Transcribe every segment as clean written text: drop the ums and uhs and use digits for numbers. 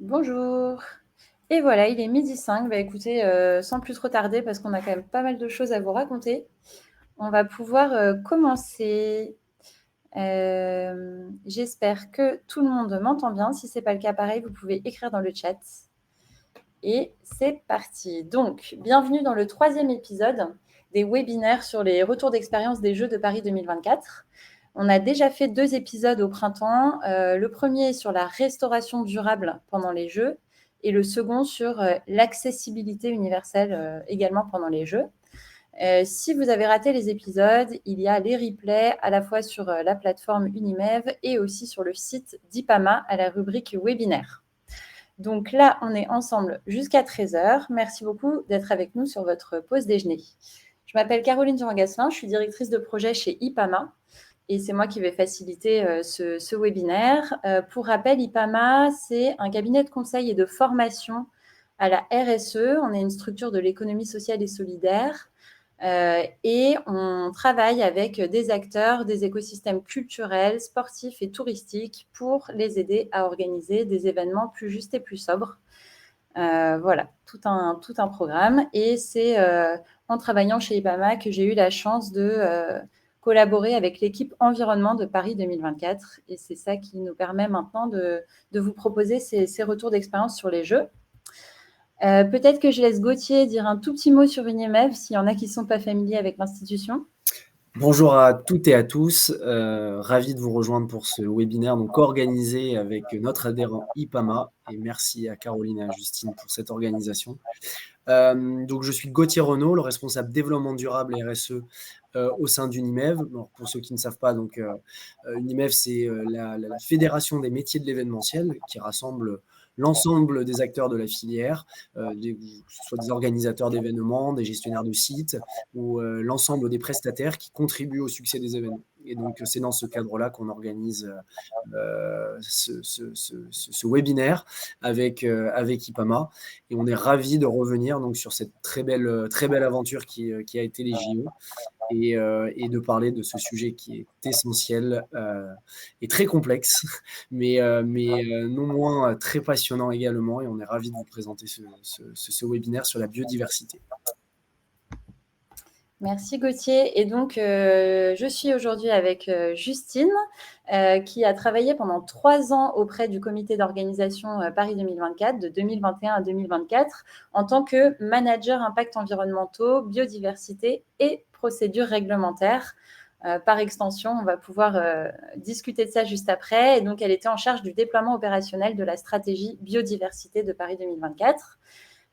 Bonjour. Et voilà, il est 12h05. Bah écoutez, sans plus trop tarder, parce qu'on a quand même pas mal de choses à vous raconter, on va pouvoir commencer. J'espère que tout le monde m'entend bien. Si ce n'est pas le cas, pareil, vous pouvez écrire dans le chat. Et c'est parti. Donc, bienvenue dans le 3e épisode des webinaires sur les retours d'expérience des Jeux de Paris 2024. On a déjà fait 2 épisodes au printemps. Le premier sur la restauration durable pendant les Jeux et le second sur l'accessibilité universelle également pendant les Jeux. Si vous avez raté les épisodes, il y a les replays à la fois sur la plateforme Unimev et aussi sur le site d'IPAMA à la rubrique webinaire. Donc là, on est ensemble jusqu'à 13h. Merci beaucoup d'être avec nous sur votre pause déjeuner. Je m'appelle Caroline Durand-Gasselin, je suis directrice de projet chez IPAMA et c'est moi qui vais faciliter ce webinaire. Pour rappel, IPAMA, c'est un cabinet de conseil et de formation à la RSE. On est une structure de l'économie sociale et solidaire. Et on travaille avec des acteurs des écosystèmes culturels, sportifs et touristiques pour les aider à organiser des événements plus justes et plus sobres. Voilà, tout un programme. Et c'est en travaillant chez IPAMA que j'ai eu la chance de collaborer avec l'équipe environnement de Paris 2024. Et c'est ça qui nous permet maintenant de vous proposer ces retours d'expérience sur les Jeux. Peut-être que je laisse Gauthier dire un tout petit mot sur Unimev, s'il y en a qui ne sont pas familiers avec l'institution. Bonjour à toutes et à tous, ravi de vous rejoindre pour ce webinaire donc organisé avec notre adhérent IPAMA et merci à Caroline et à Justine pour cette organisation. Donc je suis Gauthier Renaud, le responsable développement durable et RSE au sein d'Unimev. Alors, pour ceux qui ne savent pas, donc Unimev c'est la fédération des métiers de l'événementiel qui rassemble l'ensemble des acteurs de la filière, que ce soit des organisateurs d'événements, des gestionnaires de sites ou l'ensemble des prestataires qui contribuent au succès des événements. Et donc c'est dans ce cadre-là qu'on organise ce webinaire avec IPAMA. Et on est ravis de revenir donc, sur cette très belle aventure qui a été les JO et de parler de ce sujet qui est essentiel et très complexe, mais non moins très passionnant également. Et on est ravis de vous présenter ce webinaire sur la biodiversité. Merci Gauthier. Et donc, je suis aujourd'hui avec Justine, qui a travaillé pendant 3 ans auprès du comité d'organisation Paris 2024, de 2021 à 2024, en tant que manager impact environnementaux, biodiversité et procédures réglementaires. Par extension, on va pouvoir discuter de ça juste après. Et donc, elle était en charge du déploiement opérationnel de la stratégie biodiversité de Paris 2024.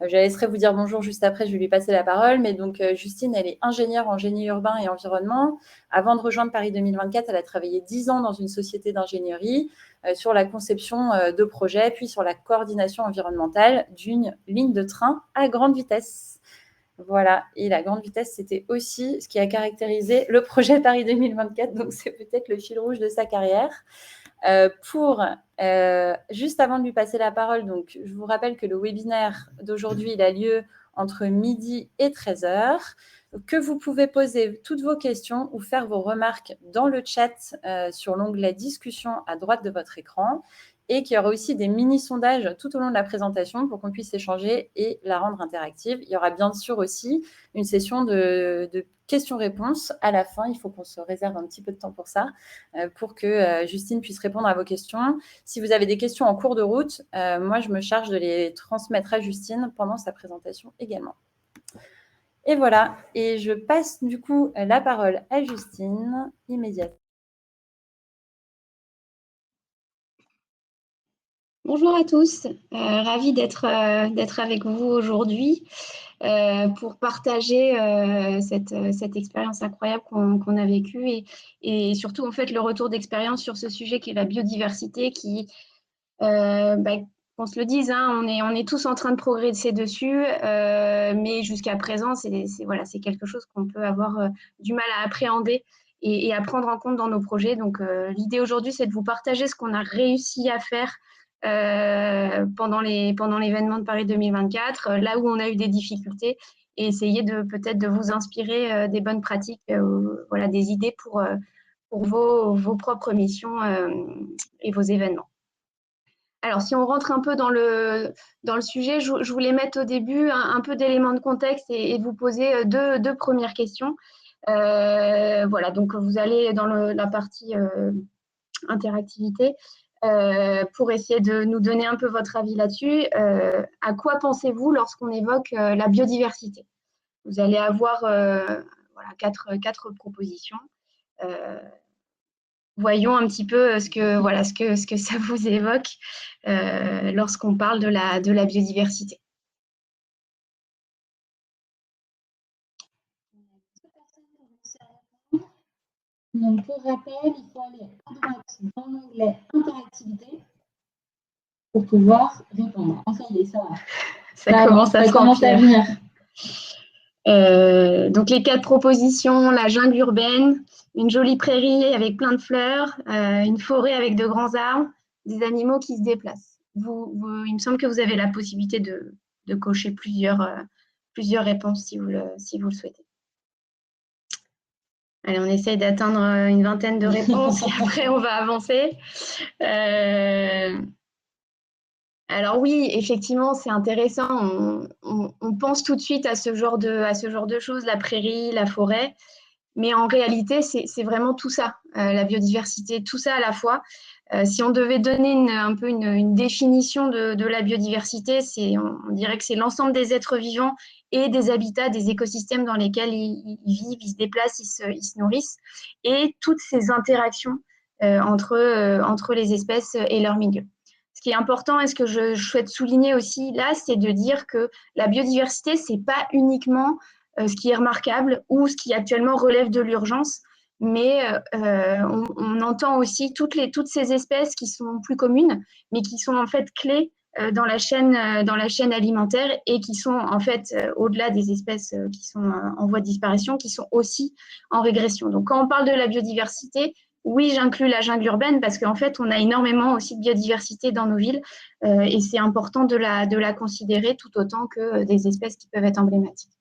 Je laisserai vous dire bonjour juste après, je vais lui passer la parole. Mais donc, Justine, elle est ingénieure en génie urbain et environnement. Avant de rejoindre Paris 2024, elle a travaillé 10 ans dans une société d'ingénierie sur la conception de projets, puis sur la coordination environnementale d'une ligne de train à grande vitesse. Voilà, et la grande vitesse, c'était aussi ce qui a caractérisé le projet Paris 2024, donc c'est peut-être le fil rouge de sa carrière. Juste avant de lui passer la parole, donc, je vous rappelle que le webinaire d'aujourd'hui, il a lieu entre midi et 13h, que vous pouvez poser toutes vos questions ou faire vos remarques dans le chat sur l'onglet discussion à droite de votre écran, et qu'il y aura aussi des mini-sondages tout au long de la présentation pour qu'on puisse échanger et la rendre interactive. Il y aura bien sûr aussi une session de questions-réponses à la fin. Il faut qu'on se réserve un petit peu de temps pour que Justine puisse répondre à vos questions. Si vous avez des questions en cours de route, moi, je me charge de les transmettre à Justine pendant sa présentation également. Et voilà, et je passe du coup la parole à Justine immédiatement. Bonjour à tous, ravie d'être avec vous aujourd'hui pour partager cette expérience incroyable qu'on a vécue et surtout en fait le retour d'expérience sur ce sujet qui est la biodiversité qui, qu'on se le dise, hein, on est tous en train de progresser dessus, mais jusqu'à présent c'est quelque chose qu'on peut avoir du mal à appréhender et à prendre en compte dans nos projets. Donc l'idée aujourd'hui c'est de vous partager ce qu'on a réussi à faire pendant l'événement de Paris 2024, là où on a eu des difficultés, et essayer peut-être de vous inspirer des bonnes pratiques, voilà, des idées pour vos propres missions et vos événements. Alors, si on rentre un peu dans le sujet, je voulais mettre au début un peu d'éléments de contexte et vous poser deux premières questions. Voilà, donc vous allez dans la partie interactivité pour essayer de nous donner un peu votre avis là-dessus. À quoi pensez-vous lorsqu'on évoque la biodiversité? Vous allez avoir voilà, quatre propositions. Voyons un petit peu ce que ça vous évoque lorsqu'on parle de la biodiversité. Donc, pour rappel, il faut aller à droite dans l'onglet interactivité pour pouvoir répondre. Enfin, il est ça. Ça commence à venir. Donc, les quatre propositions, la jungle urbaine, une jolie prairie avec plein de fleurs, une forêt avec de grands arbres, des animaux qui se déplacent. Il me semble que vous avez la possibilité de cocher plusieurs réponses si vous le souhaitez. Allez, on essaye d'atteindre une vingtaine de réponses et après on va avancer. Alors oui, effectivement, c'est intéressant. On pense tout de suite à ce genre de choses, la prairie, la forêt. Mais en réalité, c'est vraiment tout ça, la biodiversité, tout ça à la fois. Si on devait donner un peu une définition de la biodiversité, on dirait que c'est l'ensemble des êtres vivants et des habitats, des écosystèmes dans lesquels ils vivent, ils se déplacent, ils se nourrissent, et toutes ces interactions entre les espèces et leur milieu. Ce qui est important et ce que je souhaite souligner aussi là, c'est de dire que la biodiversité, c'est pas uniquement ce qui est remarquable ou ce qui actuellement relève de l'urgence, mais on entend aussi toutes ces espèces qui sont plus communes, mais qui sont en fait clés dans la chaîne alimentaire et qui sont en fait, au-delà des espèces qui sont en voie de disparition, qui sont aussi en régression. Donc quand on parle de la biodiversité, oui, j'inclus la jungle urbaine parce qu'en fait, on a énormément aussi de biodiversité dans nos villes et c'est important de la considérer tout autant que des espèces qui peuvent être emblématiques.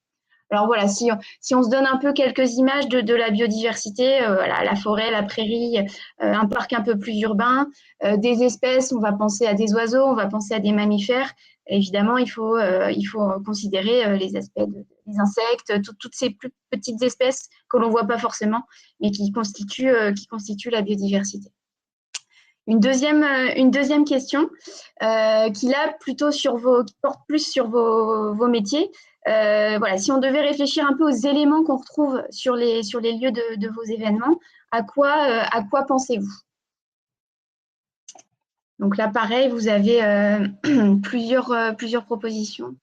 Alors voilà, si on se donne un peu quelques images de la biodiversité, voilà, la forêt, la prairie, un parc un peu plus urbain, des espèces, on va penser à des oiseaux, on va penser à des mammifères. Évidemment, il faut considérer les aspects des insectes, toutes ces plus petites espèces que l'on ne voit pas forcément, mais qui constituent la biodiversité. Une deuxième question qui là plutôt qui porte plus sur vos métiers. Voilà, si on devait réfléchir un peu aux éléments qu'on retrouve sur les lieux de vos événements, à quoi pensez-vous? Donc là, pareil, vous avez plusieurs propositions.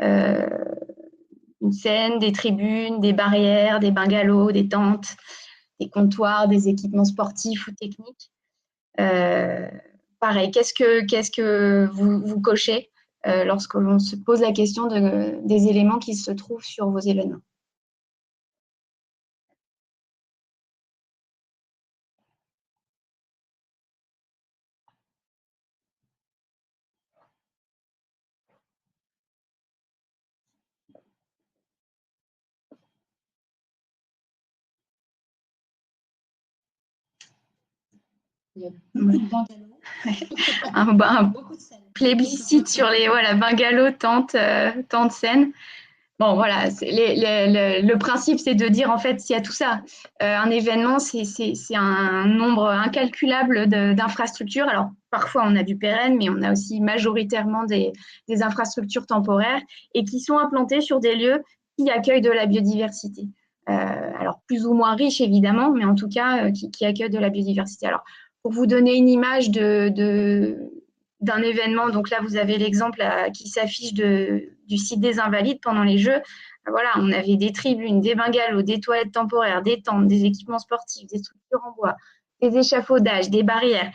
Une scène, des tribunes, des barrières, des bungalows, des tentes, des comptoirs, des équipements sportifs ou techniques. Pareil, qu'est-ce que vous cochez lorsque l'on se pose la question des éléments qui se trouvent sur vos événements? Il y a beaucoup de bungalows. Un plébiscite sur les bungalows, tentes, scènes. Bon, voilà, le principe, c'est de dire, en fait, s'il y a tout ça, un événement, c'est un nombre incalculable d'infrastructures. Alors, parfois, on a du pérenne, mais on a aussi majoritairement des infrastructures temporaires et qui sont implantées sur des lieux qui accueillent de la biodiversité. Alors, plus ou moins riches, évidemment, mais en tout cas, qui accueillent de la biodiversité. Alors, pour vous donner une image d'un événement, donc là, vous avez l'exemple qui s'affiche du site des Invalides pendant les Jeux. Voilà, on avait des tribunes, des bungalows, des toilettes temporaires, des tentes, des équipements sportifs, des structures en bois, des échafaudages, des barrières.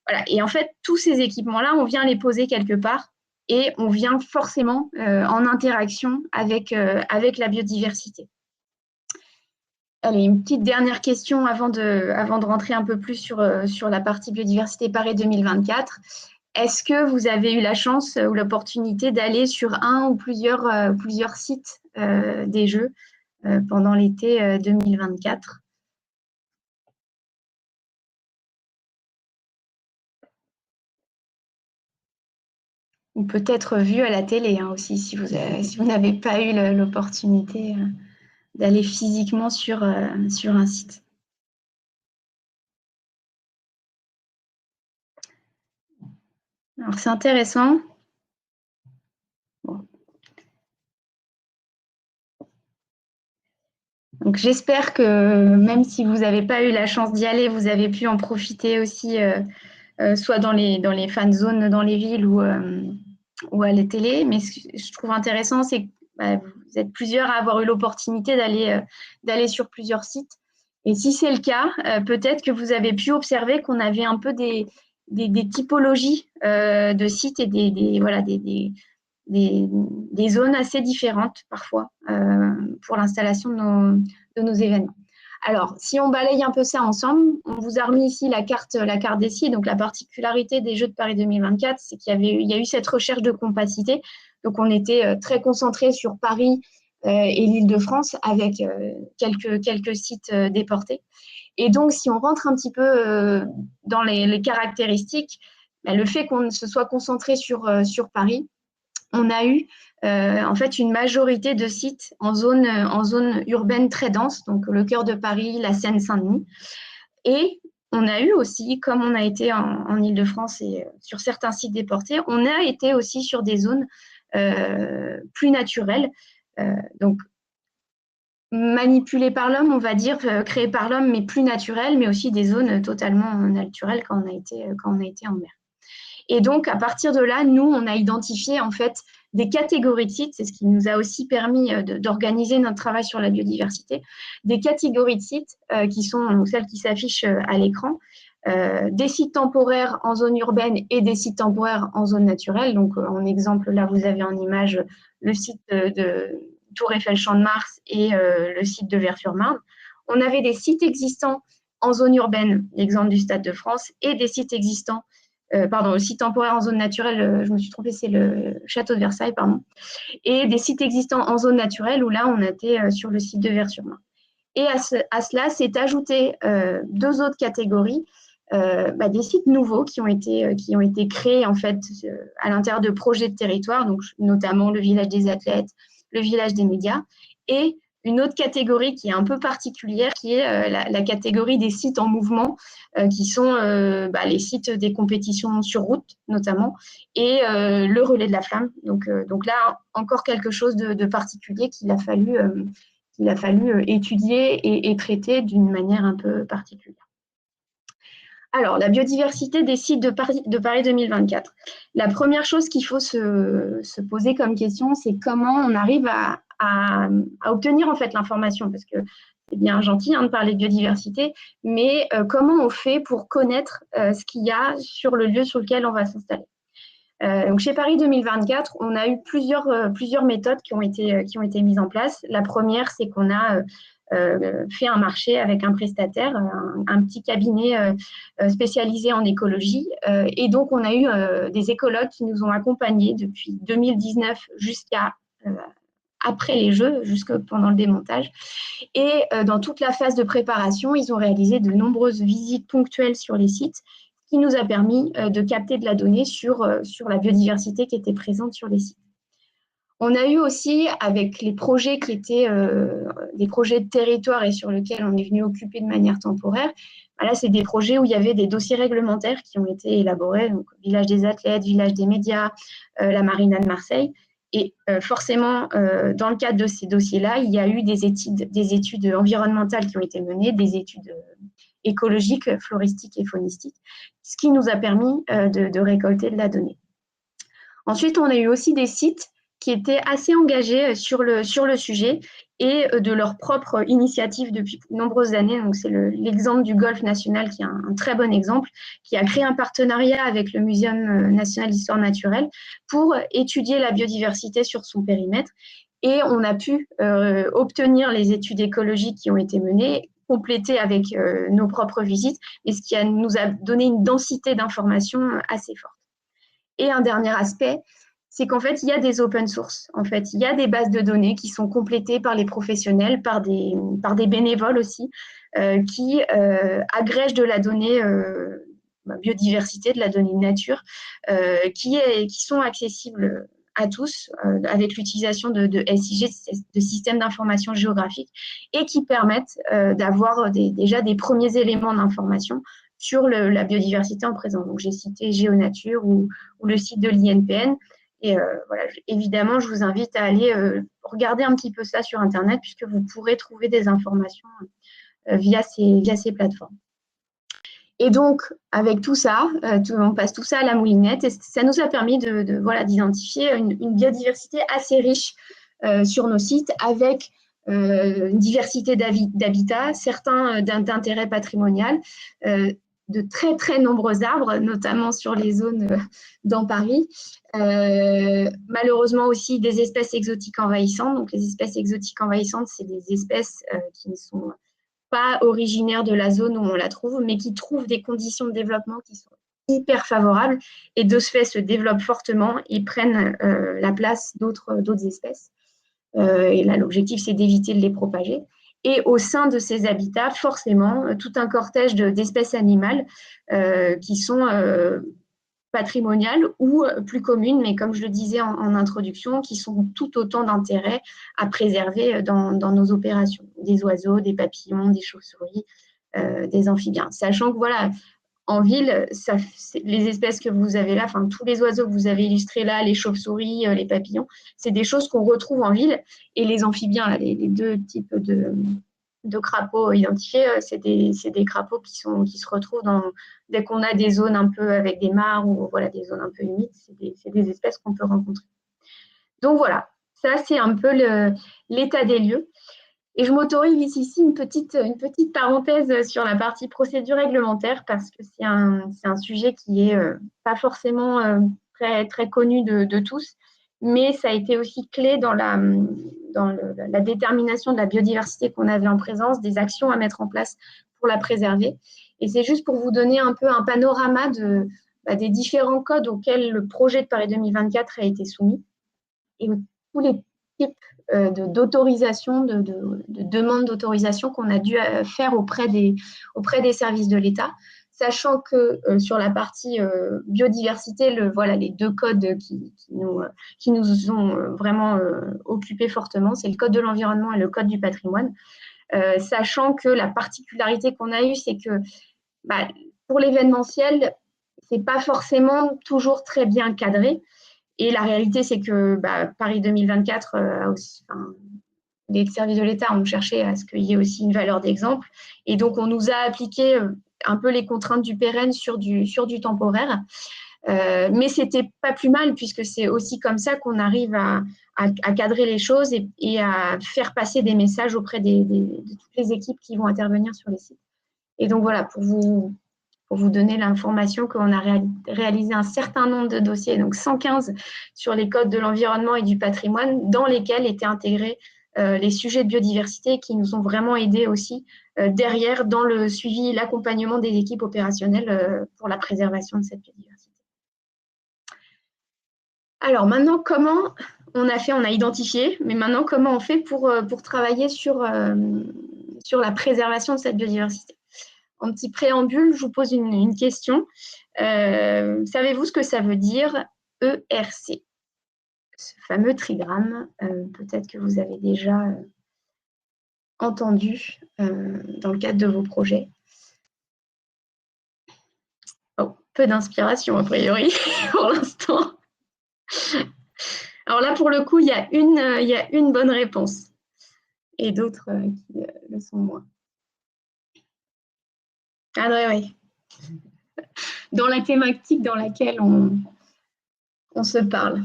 Voilà. Et en fait, tous ces équipements-là, on vient les poser quelque part et on vient forcément en interaction avec la biodiversité. Allez, une petite dernière question avant de rentrer un peu plus sur la partie biodiversité Paris 2024. Est-ce que vous avez eu la chance ou l'opportunité d'aller sur un ou plusieurs sites des Jeux pendant l'été 2024? ou peut-être vu à la télé aussi, si vous n'avez pas eu l'opportunité d'aller physiquement sur un site. Alors, c'est intéressant. Bon. Donc, j'espère que même si vous n'avez pas eu la chance d'y aller, vous avez pu en profiter aussi, soit dans les fan zones dans les villes ou à la télé. Mais ce que je trouve intéressant, c'est que vous êtes plusieurs à avoir eu l'opportunité d'aller sur plusieurs sites. Et si c'est le cas, peut-être que vous avez pu observer qu'on avait un peu des typologies de sites et des zones assez différentes parfois pour l'installation de nos événements. Alors, si on balaye un peu ça ensemble, on vous a remis ici la carte des sites. Donc, la particularité des Jeux de Paris 2024, c'est qu'il y a eu cette recherche de compacité. Donc, on était très concentré sur Paris et l'Île-de-France avec quelques sites déportés. Et donc, si on rentre un petit peu dans les caractéristiques, le fait qu'on se soit concentré sur Paris, on a eu en fait une majorité de sites en zone urbaine très dense, donc le cœur de Paris, la Seine-Saint-Denis. Et on a eu aussi, comme on a été en Île-de-France et sur certains sites déportés, on a été aussi sur des zones plus naturelles. Donc, manipulées par l'homme, on va dire, créées par l'homme, mais plus naturelles, mais aussi des zones totalement naturelles quand on a été en mer. Et donc, à partir de là, nous, on a identifié en fait des catégories de sites, c'est ce qui nous a aussi permis d'organiser notre travail sur la biodiversité, des catégories de sites qui sont celles qui s'affichent à l'écran, des sites temporaires en zone urbaine et des sites temporaires en zone naturelle. Donc, en exemple, là, vous avez en image le site de Tour Eiffel Champ de Mars et le site de Vers-sur-Marne. On avait des sites existants en zone urbaine, l'exemple du Stade de France, et des sites existants le site temporaire en zone naturelle, je me suis trompée, c'est le château de Versailles, pardon, et des sites existants en zone naturelle où là, on était sur le site de Vers-sur-Marne. Et à cela, s'est ajouté deux autres catégories, des sites nouveaux qui ont été créés en fait à l'intérieur de projets de territoire, donc notamment le village des athlètes, le village des médias, et une autre catégorie qui est un peu particulière, qui est la catégorie des sites en mouvement, qui sont les sites des compétitions sur route, notamment, et le relais de la flamme. Donc là, encore quelque chose de particulier qu'il a fallu étudier et traiter d'une manière un peu particulière. Alors, la biodiversité des sites de Paris 2024. La première chose qu'il faut se poser comme question, c'est comment on arrive à obtenir en fait l'information, parce que c'est bien gentil de parler de biodiversité, mais comment on fait pour connaître ce qu'il y a sur le lieu sur lequel on va s'installer. Donc chez Paris 2024, on a eu plusieurs méthodes qui ont été mises en place. La première, c'est qu'on a fait un marché avec un prestataire, un petit cabinet spécialisé en écologie. Et donc, on a eu des écologues qui nous ont accompagnés depuis 2019 jusqu'à après les Jeux, jusque pendant le démontage. Et dans toute la phase de préparation, ils ont réalisé de nombreuses visites ponctuelles sur les sites, ce qui nous a permis de capter de la donnée sur la biodiversité qui était présente sur les sites. On a eu aussi, avec les projets qui étaient des projets de territoire et sur lesquels on est venu occuper de manière temporaire, là, c'est des projets où il y avait des dossiers réglementaires qui ont été élaborés, donc village des athlètes, village des médias, la marina de Marseille. Et forcément, dans le cadre de ces dossiers-là, il y a eu des études environnementales qui ont été menées, des études écologiques, floristiques et faunistiques, ce qui nous a permis de récolter de la donnée. Ensuite, on a eu aussi des sites qui étaient assez engagés sur le sujet et de leur propre initiative depuis de nombreuses années. Donc, c'est l'exemple du Golfe National qui est un très bon exemple, qui a créé un partenariat avec le Muséum national d'histoire naturelle pour étudier la biodiversité sur son périmètre. Et on a pu obtenir les études écologiques qui ont été menées, complétées avec nos propres visites, et ce qui nous a donné une densité d'informations assez forte. Et un dernier aspect, c'est qu'en fait, il y a des open source. En fait, il y a des bases de données qui sont complétées par les professionnels, par des bénévoles aussi, qui agrègent de la donnée biodiversité, de la donnée de nature, qui sont accessibles à tous avec l'utilisation de SIG, de systèmes d'information géographique, et qui permettent d'avoir déjà des premiers éléments d'information sur la biodiversité en présence. Donc, j'ai cité GeoNature ou le site de l'INPN. Et voilà, évidemment, je vous invite à aller regarder un petit peu ça sur Internet, puisque vous pourrez trouver des informations via ces plateformes. Et donc, avec tout ça, on passe tout ça à la moulinette, et ça nous a permis d'identifier une biodiversité assez riche sur nos sites, avec une diversité d'habitats, certains d'intérêt patrimonial, de très, très nombreux arbres, notamment sur les zones dans Paris. Malheureusement aussi des espèces exotiques envahissantes. Donc, les espèces exotiques envahissantes, c'est des espèces qui ne sont pas originaires de la zone où on la trouve, mais qui trouvent des conditions de développement qui sont hyper favorables et de ce fait se développent fortement et prennent la place d'autres espèces. Et là, l'objectif, c'est d'éviter de les propager. Et au sein de ces habitats, forcément, tout un cortège d'espèces animales qui sont patrimoniales ou plus communes, mais comme je le disais en introduction, qui sont tout autant d'intérêt à préserver dans nos opérations. Des oiseaux, des papillons, des chauves-souris, des amphibiens. Sachant que voilà, en ville, les espèces que vous avez là, enfin tous les oiseaux que vous avez illustrés là, les chauves-souris, les papillons, c'est des choses qu'on retrouve en ville. Et les amphibiens, là, les deux types de crapauds identifiés, c'est des crapauds qui se retrouvent dès qu'on a des zones un peu avec des mares ou voilà, des zones un peu humides, c'est des espèces qu'on peut rencontrer. Donc voilà, ça c'est un peu l'état des lieux. Et je m'autorise ici une petite parenthèse sur la partie procédure réglementaire parce que c'est un sujet qui n'est pas forcément très, très connu de tous, mais ça a été aussi clé dans la détermination de la biodiversité qu'on avait en présence, des actions à mettre en place pour la préserver. Et c'est juste pour vous donner un peu un panorama des différents codes auxquels le projet de Paris 2024 a été soumis et tous les types d'autorisation, de demande d'autorisation qu'on a dû faire auprès des services de l'État, sachant que sur la partie biodiversité, les deux codes qui nous ont vraiment occupés fortement, c'est le code de l'environnement et le code du patrimoine, sachant que la particularité qu'on a eue, c'est que pour l'événementiel, c'est pas forcément toujours très bien cadré. Et la réalité, c'est que Paris 2024, les services de l'État ont cherché à ce qu'il y ait aussi une valeur d'exemple. Et donc, on nous a appliqué un peu les contraintes du pérenne sur du temporaire. Mais ce n'était pas plus mal, puisque c'est aussi comme ça qu'on arrive à cadrer les choses et à faire passer des messages auprès de toutes les équipes qui vont intervenir sur les sites. Et donc, voilà, pour vous donner l'information qu'on a réalisé un certain nombre de dossiers, donc 115 sur les codes de l'environnement et du patrimoine, dans lesquels étaient intégrés les sujets de biodiversité qui nous ont vraiment aidés aussi derrière dans le suivi, l'accompagnement des équipes opérationnelles pour la préservation de cette biodiversité. Alors maintenant, comment on a identifié, mais maintenant comment on fait pour travailler sur la préservation de cette biodiversité? En petit préambule, je vous pose une question. Savez-vous ce que ça veut dire ERC? Ce fameux trigramme, peut-être que vous avez déjà entendu dans le cadre de vos projets. Oh, peu d'inspiration, a priori, pour l'instant. Alors là, pour le coup, il y a une bonne réponse et d'autres qui le sont moins. Ah oui. Dans la thématique dans laquelle on se parle.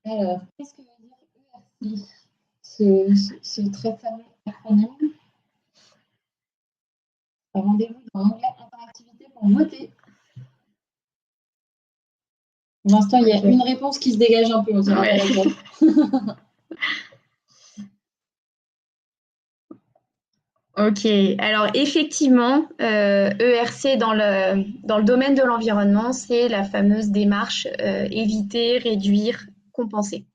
Alors, qu'est-ce que veut dire ERC, ce très fameux acronyme? Rendez-vous dans l'onglet interactivité pour voter. Pour l'instant, il y a une réponse qui se dégage un peu. On sera pas d'accord. Ok, alors effectivement, ERC dans le domaine de l'environnement, c'est la fameuse démarche éviter, réduire, compensée.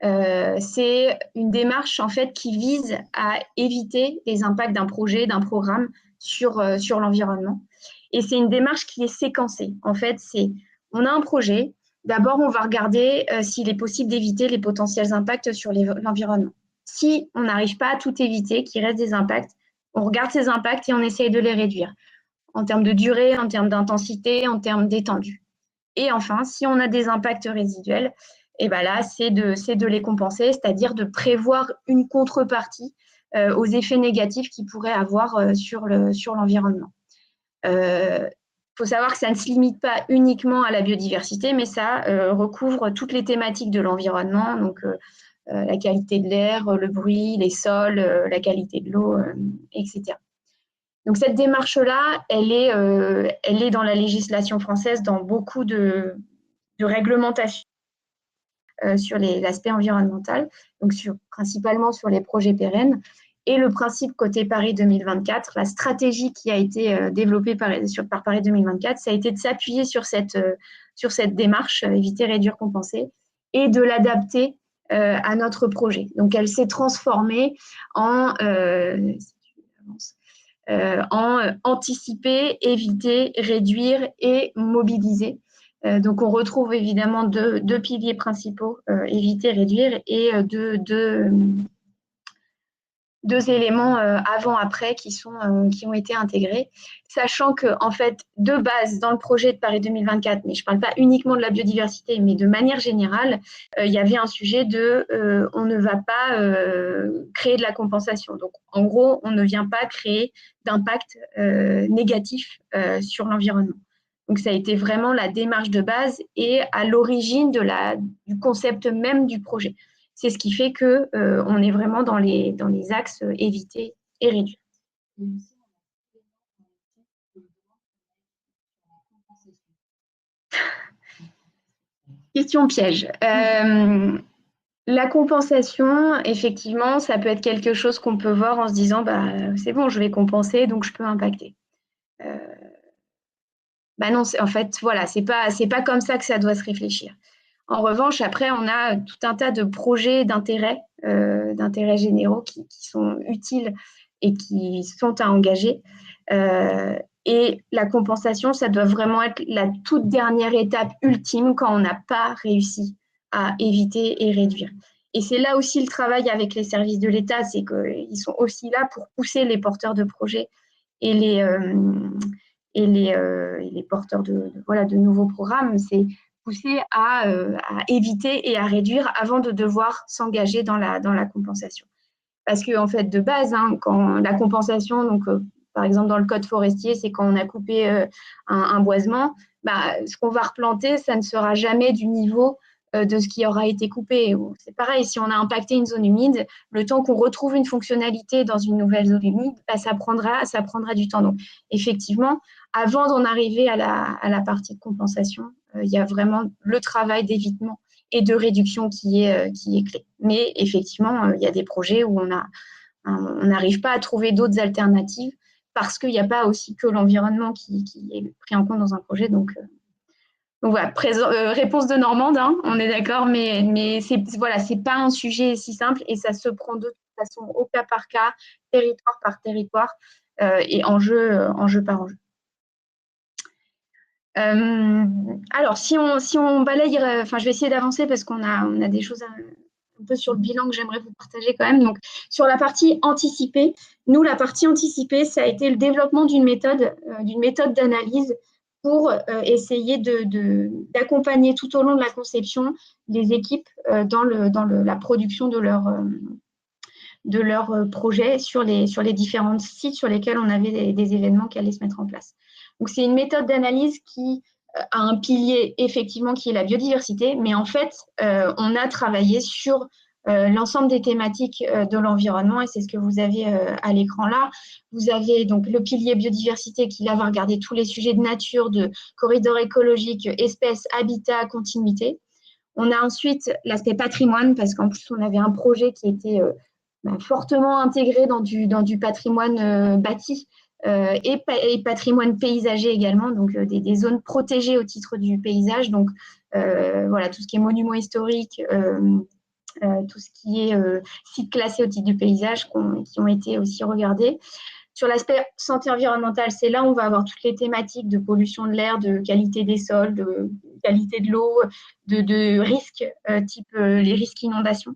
C'est une démarche en fait qui vise à éviter les impacts d'un projet, d'un programme sur l'environnement. Et c'est une démarche qui est séquencée. En fait, on a un projet. D'abord, on va regarder s'il est possible d'éviter les potentiels impacts sur l'environnement. Si on n'arrive pas à tout éviter, qu'il reste des impacts, on regarde ces impacts et on essaye de les réduire en termes de durée, en termes d'intensité, en termes d'étendue. Et enfin, si on a des impacts résiduels, et ben là, c'est de les compenser, c'est-à-dire de prévoir une contrepartie aux effets négatifs qu'ils pourraient avoir sur l'environnement. Faut savoir que ça ne se limite pas uniquement à la biodiversité, mais ça recouvre toutes les thématiques de l'environnement, donc la qualité de l'air, le bruit, les sols, la qualité de l'eau, etc. Donc cette démarche-là, elle est dans la législation française, dans beaucoup de réglementations sur l'aspect environnemental, donc principalement sur les projets pérennes. Et le principe côté Paris 2024, la stratégie qui a été développée par Paris 2024, ça a été de s'appuyer sur cette démarche, éviter, réduire, compenser, et de l'adapter à notre projet. Donc, elle s'est transformée en anticiper, éviter, réduire et mobiliser. Donc, on retrouve évidemment deux piliers principaux, éviter, réduire, et deux éléments avant-après qui ont été intégrés, sachant que en fait, de base, dans le projet de Paris 2024, mais je ne parle pas uniquement de la biodiversité, mais de manière générale, il y avait un sujet on ne va pas créer de la compensation. Donc, en gros, on ne vient pas créer d'impact négatif sur l'environnement. Donc, ça a été vraiment la démarche de base et à l'origine du concept même du projet. C'est ce qui fait qu'on est vraiment dans les axes éviter et réduire. Question piège. La compensation, effectivement, ça peut être quelque chose qu'on peut voir en se disant c'est bon, je vais compenser, donc je peux impacter. Non, en fait, voilà, c'est pas comme ça que ça doit se réfléchir. En revanche, après, on a tout un tas de projets d'intérêt généraux qui sont utiles et qui sont à engager. Et la compensation, ça doit vraiment être la toute dernière étape ultime quand on n'a pas réussi à éviter et réduire. Et c'est là aussi le travail avec les services de l'État, c'est qu'ils sont aussi là pour pousser les porteurs de projets et les porteurs de nouveaux programmes. C'est pousser à éviter et à réduire avant de devoir s'engager dans la compensation. Parce que en fait, de base, quand la compensation, donc par exemple dans le code forestier, c'est quand on a coupé un boisement, ce qu'on va replanter, ça ne sera jamais du niveau de ce qui aura été coupé. C'est pareil, si on a impacté une zone humide, le temps qu'on retrouve une fonctionnalité dans une nouvelle zone humide, ça prendra du temps. Donc effectivement, avant d'en arriver à la partie de compensation, il y a vraiment le travail d'évitement et de réduction qui est clé. Mais effectivement, il y a des projets où on n'arrive pas à trouver d'autres alternatives parce qu'il n'y a pas aussi que l'environnement qui est pris en compte dans un projet. Donc voilà, réponse de Normande, on est d'accord, mais c'est pas un sujet si simple et ça se prend de toute façon au cas par cas, territoire par territoire et enjeu par enjeu. Alors, si on balaye, je vais essayer d'avancer parce qu'on a des choses un peu sur le bilan que j'aimerais vous partager quand même. Donc, sur la partie anticipée, la partie anticipée, ça a été le développement d'une méthode d'analyse pour essayer d'accompagner tout au long de la conception les équipes dans la production de leur projet sur les différents sites sur lesquels on avait des événements qui allaient se mettre en place. Donc, c'est une méthode d'analyse qui a un pilier, effectivement, qui est la biodiversité, mais en fait, on a travaillé sur l'ensemble des thématiques de l'environnement, et c'est ce que vous avez à l'écran là. Vous avez donc le pilier biodiversité qui, là, va regarder tous les sujets de nature, de corridors écologiques, espèces, habitat, continuité. On a ensuite l'aspect patrimoine, parce qu'en plus, on avait un projet qui était fortement intégré dans du patrimoine bâti et patrimoine paysager également, donc des zones protégées au titre du paysage. Donc, voilà, tout ce qui est monuments historiques, tout ce qui est sites classés au titre du paysage qui ont été aussi regardés. Sur l'aspect santé environnementale, c'est là où on va avoir toutes les thématiques de pollution de l'air, de qualité des sols, de qualité de l'eau, de risques, type les risques inondations.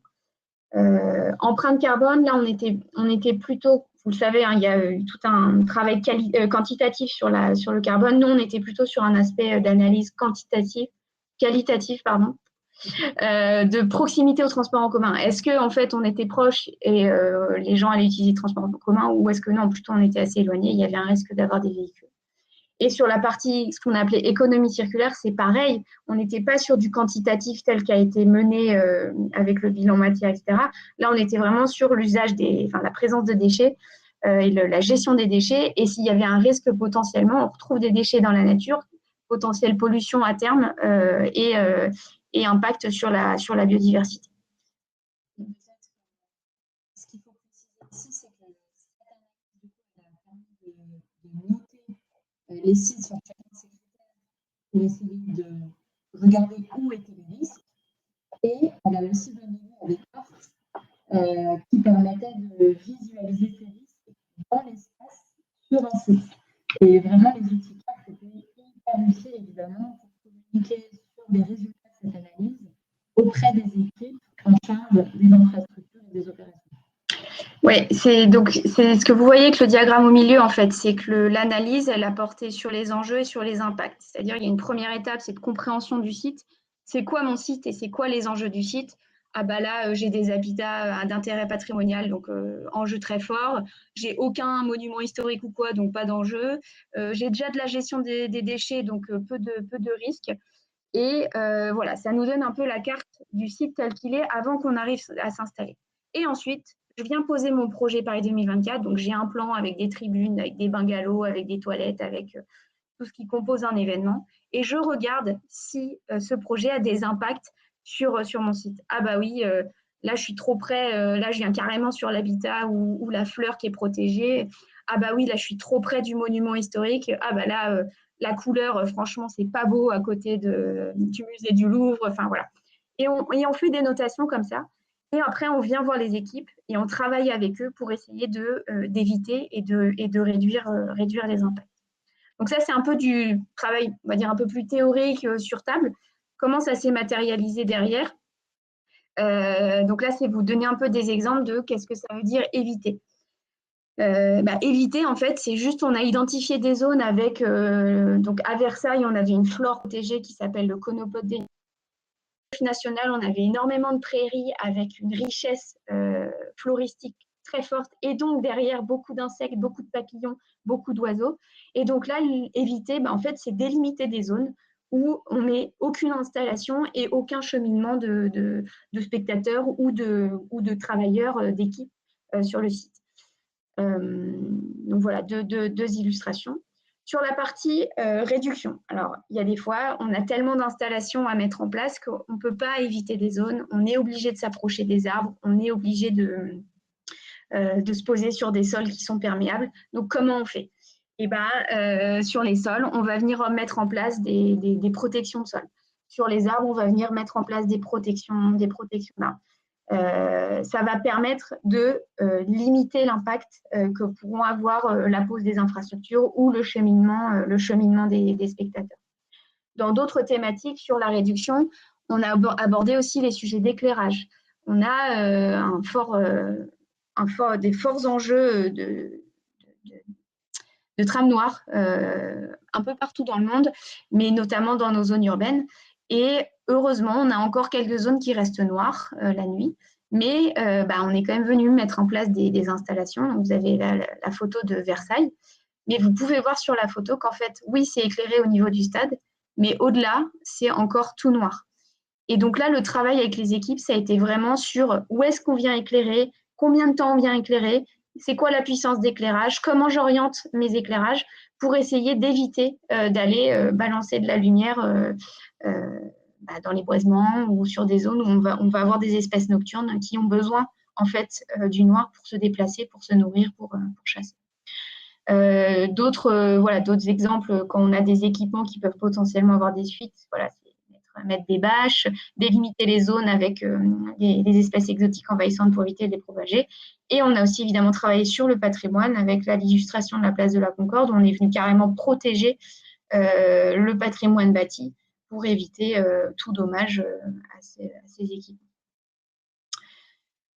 Empreinte carbone, là, on était plutôt, vous le savez, hein, il y a eu tout un travail quantitatif sur le carbone. Nous, on était plutôt sur un aspect d'analyse qualitative, pardon. De proximité au transport en commun. Est-ce qu'en fait, on était proche et les gens allaient utiliser le transport en commun, ou est-ce que non, plutôt on était assez éloigné, il y avait un risque d'avoir des véhicules. Et sur la partie, ce qu'on appelait économie circulaire, c'est pareil. On n'était pas sur du quantitatif tel qu'a été mené avec le bilan matière, etc. Là, on était vraiment sur l'usage la présence de déchets et la gestion des déchets. Et s'il y avait un risque potentiellement, on retrouve des déchets dans la nature, potentielle pollution à terme et impact sur la biodiversité. Ce qu'il faut préciser ici, c'est que cette analyse a permis de noter les sites sur chacun de ces critères pour essayer de regarder où étaient les risques. Et elle a aussi donné des cartes qui permettaient de visualiser ces risques dans l'espace sur un site. Et vraiment, les outils cartes étaient hyper utiles, évidemment, pour communiquer sur les résultats de cette analyse auprès des équipes en charge des infrastructures et des opérations. Oui, c'est ce que vous voyez avec le diagramme au milieu, en fait, c'est que l'analyse, elle a porté sur les enjeux et sur les impacts. C'est-à-dire, il y a une première étape, c'est de compréhension du site. C'est quoi mon site et c'est quoi les enjeux du site? Ah bah là, j'ai des habitats d'intérêt patrimonial, donc enjeu très fort. J'ai aucun monument historique ou quoi, donc pas d'enjeu. J'ai déjà de la gestion des déchets, donc peu de risques. Et voilà, ça nous donne un peu la carte du site tel qu'il est avant qu'on arrive à s'installer. Et ensuite, je viens poser mon projet Paris 2024. Donc, j'ai un plan avec des tribunes, avec des bungalows, avec des toilettes, avec tout ce qui compose un événement. Et je regarde si ce projet a des impacts sur mon site. Ah bah oui, là, je suis trop près. Là, je viens carrément sur l'habitat ou la fleur qui est protégée. Ah bah oui, là, je suis trop près du monument historique. Ah bah là, la couleur, franchement, c'est pas beau à côté du musée du Louvre. Enfin, voilà. Et on fait des notations comme ça. Et après, on vient voir les équipes et on travaille avec eux pour essayer d'éviter et de réduire les impacts. Donc ça, c'est un peu du travail, on va dire, un peu plus théorique sur table. Comment ça s'est matérialisé derrière? Donc là, c'est vous donner un peu des exemples de qu'est-ce que ça veut dire éviter. Éviter, en fait, c'est juste, on a identifié des zones avec, donc à Versailles, on avait une flore protégée qui s'appelle le conopode des national, on avait énormément de prairies avec une richesse floristique très forte et donc derrière beaucoup d'insectes, beaucoup de papillons, beaucoup d'oiseaux. Et donc là, éviter, en fait, c'est délimiter des zones où on met aucune installation et aucun cheminement de spectateurs ou de travailleurs d'équipe sur le site. Donc voilà, deux illustrations. Sur la partie réduction, alors il y a des fois, on a tellement d'installations à mettre en place qu'on ne peut pas éviter des zones, on est obligé de s'approcher des arbres, on est obligé de se poser sur des sols qui sont perméables. Donc comment on fait? Sur les sols, on va venir mettre en place des protections de sol. Sur les arbres, on va venir mettre en place des protections d'arbres. Ça va permettre de limiter l'impact que pourront avoir la pose des infrastructures ou le cheminement des spectateurs. Dans d'autres thématiques sur la réduction, on a abordé aussi les sujets d'éclairage. On a des forts enjeux de trame noire un peu partout dans le monde, mais notamment dans nos zones urbaines. Et heureusement, on a encore quelques zones qui restent noires la nuit, mais on est quand même venu mettre en place des installations. Donc, vous avez la photo de Versailles, mais vous pouvez voir sur la photo qu'en fait, oui, c'est éclairé au niveau du stade, mais au-delà, c'est encore tout noir. Et donc là, le travail avec les équipes, ça a été vraiment sur où est-ce qu'on vient éclairer, combien de temps on vient éclairer, c'est quoi la puissance d'éclairage, comment j'oriente mes éclairages pour essayer d'éviter d'aller balancer de la lumière dans les boisements ou sur des zones où on va avoir des espèces nocturnes qui ont besoin en fait du noir pour se déplacer, pour se nourrir, pour chasser. D'autres exemples, quand on a des équipements qui peuvent potentiellement avoir des fuites, voilà, c'est mettre des bâches, délimiter les zones avec des espèces exotiques envahissantes pour éviter de les propager. Et on a aussi évidemment travaillé sur le patrimoine avec l'illustration de la place de la Concorde, où on est venu carrément protéger le patrimoine bâti pour éviter tout dommage à ces équipements.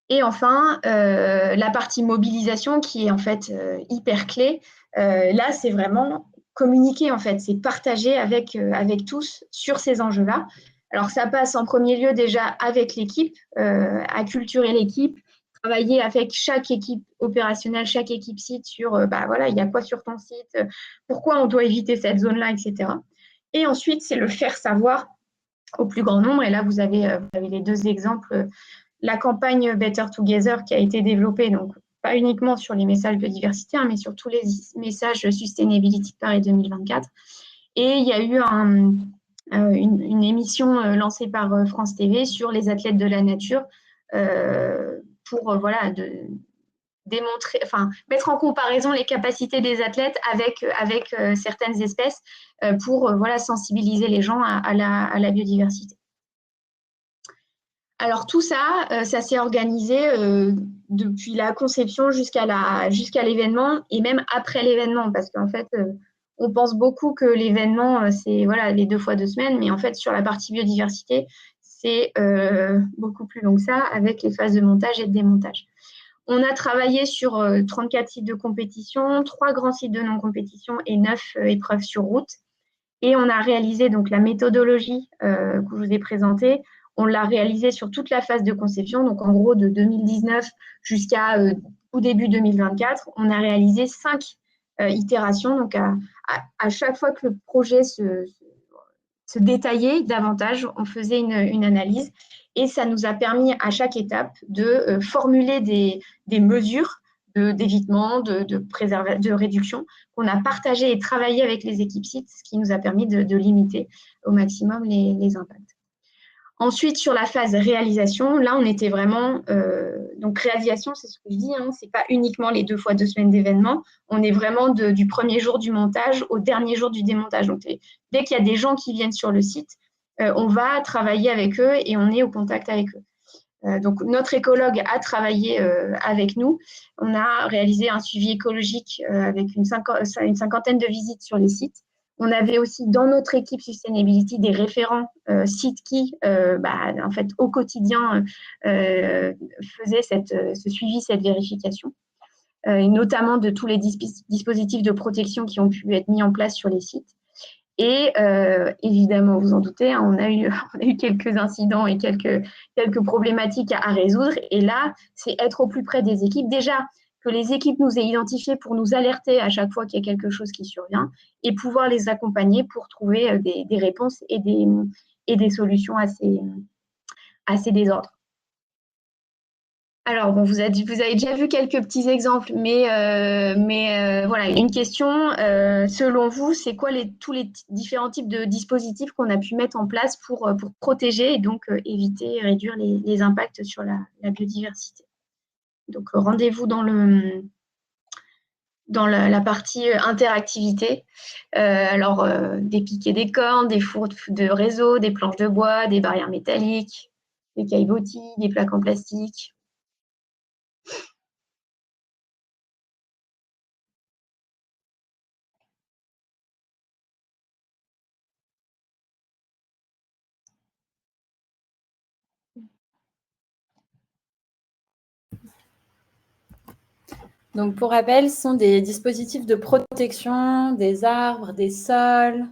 Et enfin, la partie mobilisation qui est en fait hyper clé. Là, c'est vraiment communiquer en fait, c'est partager avec tous sur ces enjeux-là. Alors, ça passe en premier lieu déjà avec l'équipe, acculturer l'équipe, travailler avec chaque équipe opérationnelle, chaque équipe site sur, voilà, il y a quoi sur ton site, pourquoi on doit éviter cette zone-là, etc. Et ensuite, c'est le faire savoir au plus grand nombre. Et là, vous avez les deux exemples. La campagne Better Together qui a été développée, donc pas uniquement sur les messages biodiversité, mais sur tous les messages Sustainability Paris 2024. Et il y a eu une émission lancée par France TV sur les athlètes de la nature pour démontrer, mettre en comparaison les capacités des athlètes avec certaines espèces pour sensibiliser les gens à la biodiversité. Alors tout ça, ça s'est organisé depuis la conception jusqu'à l'événement et même après l'événement, parce qu'en fait, on pense beaucoup que l'événement, c'est les 2 fois 2 semaines, mais en fait, sur la partie biodiversité, c'est beaucoup plus long que ça, avec les phases de montage et de démontage. On a travaillé sur 34 sites de compétition, 3 grands sites de non-compétition et 9 épreuves sur route. Et on a réalisé donc la méthodologie que je vous ai présentée. On l'a réalisé sur toute la phase de conception, donc en gros de 2019 jusqu'à au début 2024. On a réalisé 5 itérations, donc à chaque fois que le projet se détaillait davantage, on faisait une analyse et ça nous a permis à chaque étape de formuler des mesures d'évitement, de réduction qu'on a partagé et travaillé avec les équipes sites, ce qui nous a permis de limiter au maximum les impacts. Ensuite, sur la phase réalisation, là, on était vraiment… donc, réalisation, c'est ce que je dis, ce n'est pas uniquement les 2 fois 2 semaines d'événements. On est vraiment du premier jour du montage au dernier jour du démontage. Donc, dès qu'il y a des gens qui viennent sur le site, on va travailler avec eux et on est au contact avec eux. Donc, notre écologue a travaillé avec nous. On a réalisé un suivi écologique avec une cinquantaine de visites sur les sites. On avait aussi dans notre équipe Sustainability des référents sites qui, en fait, au quotidien, faisaient ce suivi, cette vérification, et notamment de tous les dispositifs de protection qui ont pu être mis en place sur les sites. Et évidemment, vous en doutez, on a eu quelques incidents et quelques problématiques à résoudre. Et là, c'est être au plus près des équipes. Déjà, que les équipes nous aient identifiés pour nous alerter à chaque fois qu'il y a quelque chose qui survient et pouvoir les accompagner pour trouver des réponses et des solutions à ces désordres. Alors, bon, vous avez déjà vu quelques petits exemples, mais voilà, une question. Selon vous, c'est quoi tous les différents types de dispositifs qu'on a pu mettre en place pour protéger et donc éviter et réduire les impacts sur la biodiversité? Donc, rendez-vous dans la partie interactivité. Alors, des pics et des cornes, des fours de réseau, des planches de bois, des barrières métalliques, des caillebotis, des plaques en plastique. Donc, pour rappel, ce sont des dispositifs de protection des arbres, des sols,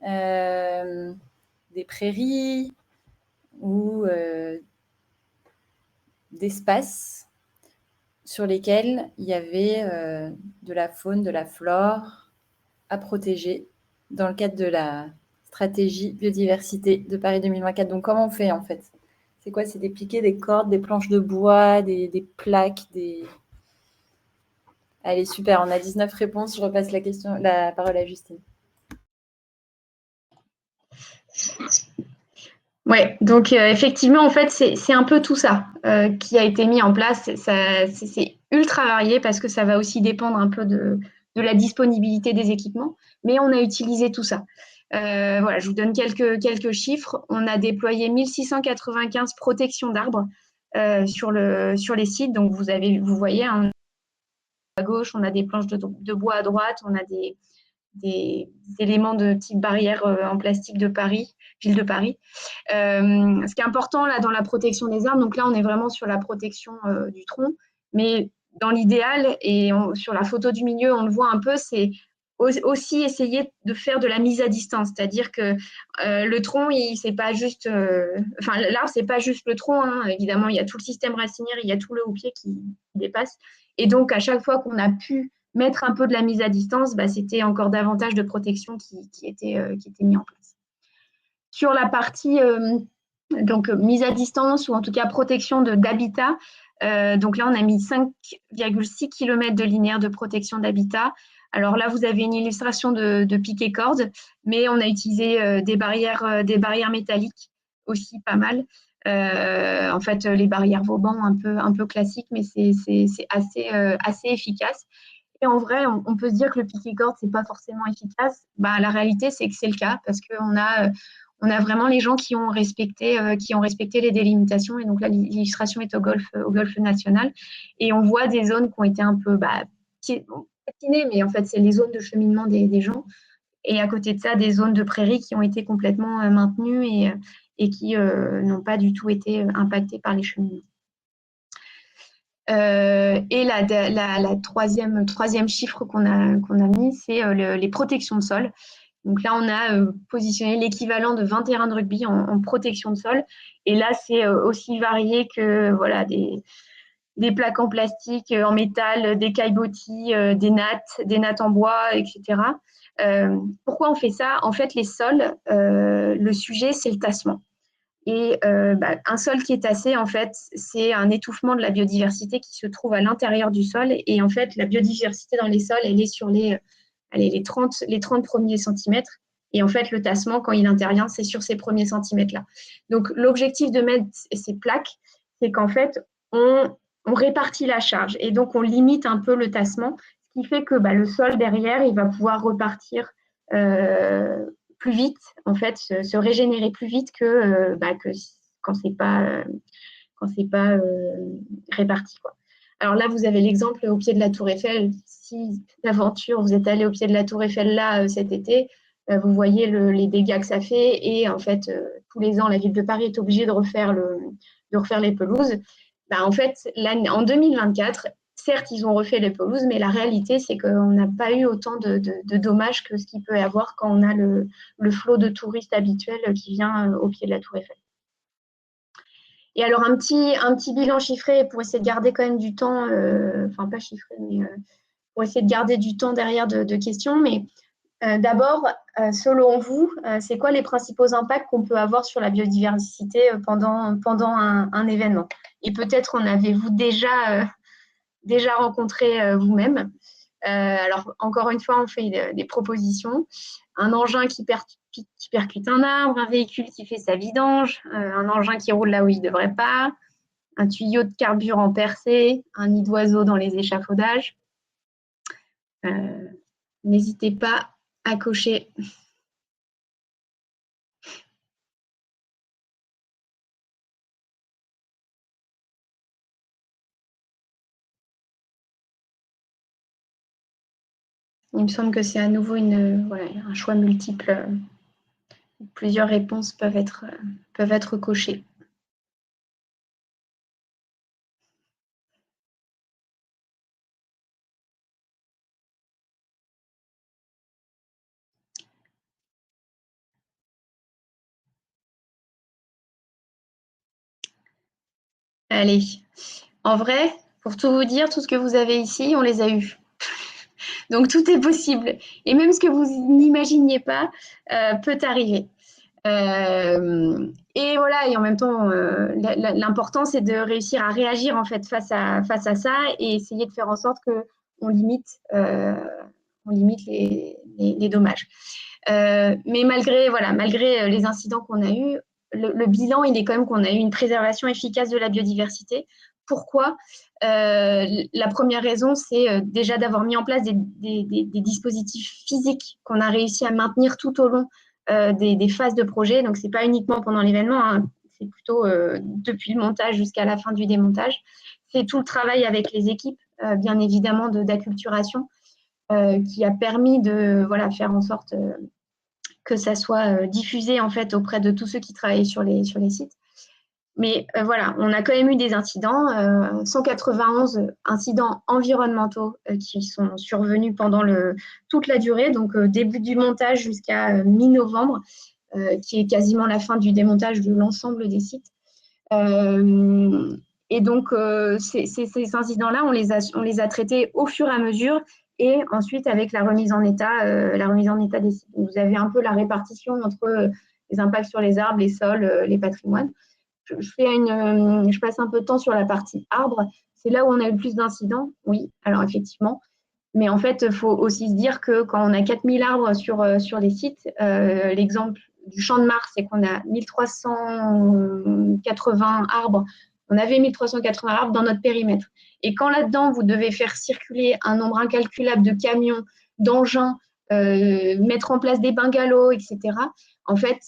des prairies ou d'espaces sur lesquels il y avait de la faune, de la flore à protéger dans le cadre de la stratégie biodiversité de Paris 2024. Donc, comment on fait en fait? C'est quoi? C'est des piquets, des cordes, des planches de bois, des plaques, des… Allez, super, on a 19 réponses. Je repasse la parole à Justine. Ouais, donc effectivement, en fait, c'est un peu tout ça qui a été mis en place. C'est ultra varié parce que ça va aussi dépendre un peu de la disponibilité des équipements, mais on a utilisé tout ça. Voilà, je vous donne quelques chiffres. On a déployé 1695 protections d'arbres sur les sites. Donc, vous voyez, hein, à gauche, on a des planches de bois à droite, on a des éléments de type barrière en plastique de Paris, ville de Paris. Ce qui est important là dans la protection des arbres, donc là on est vraiment sur la protection du tronc, mais dans l'idéal et sur la photo du milieu on le voit un peu, c'est aussi essayer de faire de la mise à distance, c'est-à-dire que le tronc, c'est pas juste, l'arbre c'est pas juste le tronc, hein. Évidemment il y a tout le système racinaire, il y a tout le haut-pied qui dépasse, et donc à chaque fois qu'on a pu mettre un peu de la mise à distance, c'était encore davantage de protection qui était mis en place. Sur la partie donc mise à distance ou en tout cas protection d'habitat, donc là on a mis 5,6 km de linéaire de protection d'habitat. Alors là vous avez une illustration de piquet corde, mais on a utilisé des barrières métalliques aussi pas mal. En fait les barrières Vauban un peu classiques, mais c'est assez efficace. Et en vrai, on peut se dire que le piquet corde, c'est pas forcément efficace. La réalité, c'est que c'est le cas parce qu'on a vraiment les gens qui ont respecté les délimitations. Et donc là, l'illustration est au golfe national. Et on voit des zones qui ont été un peu piétinées, mais en fait, c'est les zones de cheminement des gens. Et à côté de ça, des zones de prairies qui ont été complètement maintenues et qui n'ont pas du tout été impactées par les cheminements. Et la troisième chiffre qu'on a mis, c'est les protections de sol. Donc là, on a positionné l'équivalent de 20 terrains de rugby en protection de sol. Et là, c'est aussi varié que voilà, des plaques en plastique, en métal, des caillebotis, des nattes en bois, etc. Pourquoi on fait ça? En fait, les sols, le sujet, c'est le tassement. Et un sol qui est tassé, en fait, c'est un étouffement de la biodiversité qui se trouve à l'intérieur du sol. Et en fait, la biodiversité dans les sols, elle est sur les 30 premiers centimètres. Et en fait, le tassement, quand il intervient, c'est sur ces premiers centimètres-là. Donc, l'objectif de mettre ces plaques, c'est qu'en fait, on répartit la charge. Et donc, on limite un peu le tassement, ce qui fait que le sol derrière, il va pouvoir repartir plus vite, en fait, se régénérer plus vite que quand c'est pas réparti, quoi. Alors là, vous avez l'exemple au pied de la Tour Eiffel. Si d'aventure vous êtes allé au pied de la Tour Eiffel là cet été, vous voyez les dégâts que ça fait. Et en fait, tous les ans, la ville de Paris est obligée de refaire les pelouses. En fait, là, en 2024, certes, ils ont refait les pelouses, mais la réalité, c'est qu'on n'a pas eu autant de dommages que ce qu'il peut y avoir quand on a le flot de touristes habituel qui vient au pied de la Tour Eiffel. Et alors, un petit bilan chiffré pour essayer de garder quand même du temps, pas chiffré, mais pour essayer de garder du temps derrière de questions. Mais d'abord, selon vous, c'est quoi les principaux impacts qu'on peut avoir sur la biodiversité pendant un événement? Et peut-être en avez-vous déjà rencontré vous-même. Alors, encore une fois, on fait des propositions. Un engin qui percute un arbre, un véhicule qui fait sa vidange, un engin qui roule là où il ne devrait pas, un tuyau de carburant percé, un nid d'oiseau dans les échafaudages. N'hésitez pas à cocher. Il me semble que c'est à nouveau un choix multiple. Plusieurs réponses peuvent être cochées. Allez, en vrai, pour tout vous dire, tout ce que vous avez ici, on les a eus. Donc tout est possible. Et même ce que vous n'imaginiez pas peut arriver. Et voilà, et en même temps, l'important, c'est de réussir à réagir en fait face à ça et essayer de faire en sorte qu'on limite les dommages. Mais malgré les incidents qu'on a eus, le bilan, il est quand même qu'on a eu une préservation efficace de la biodiversité. Pourquoi? La première raison, c'est déjà d'avoir mis en place des dispositifs physiques qu'on a réussi à maintenir tout au long des phases de projet. Donc, ce n'est pas uniquement pendant l'événement, hein, c'est plutôt depuis le montage jusqu'à la fin du démontage. C'est tout le travail avec les équipes, bien évidemment, d'acculturation qui a permis de faire en sorte que ça soit diffusé en fait auprès de tous ceux qui travaillent sur les sites. Mais voilà, on a quand même eu des incidents, 191 incidents environnementaux qui sont survenus pendant toute la durée, donc début du montage jusqu'à mi-novembre, qui est quasiment la fin du démontage de l'ensemble des sites. Et donc, ces incidents-là, on les a traités au fur et à mesure et ensuite avec la remise en état des sites. Vous avez un peu la répartition entre les impacts sur les arbres, les sols, les patrimoines. Je passe un peu de temps sur la partie arbres. C'est là où on a eu le plus d'incidents, oui, alors effectivement. Mais en fait, il faut aussi se dire que quand on a 4000 arbres sur les sites, l'exemple du Champ de Mars, c'est qu'on a 1380 arbres. On avait 1380 arbres dans notre périmètre. Et quand là-dedans, vous devez faire circuler un nombre incalculable de camions, d'engins, mettre en place des bungalows, etc., en fait,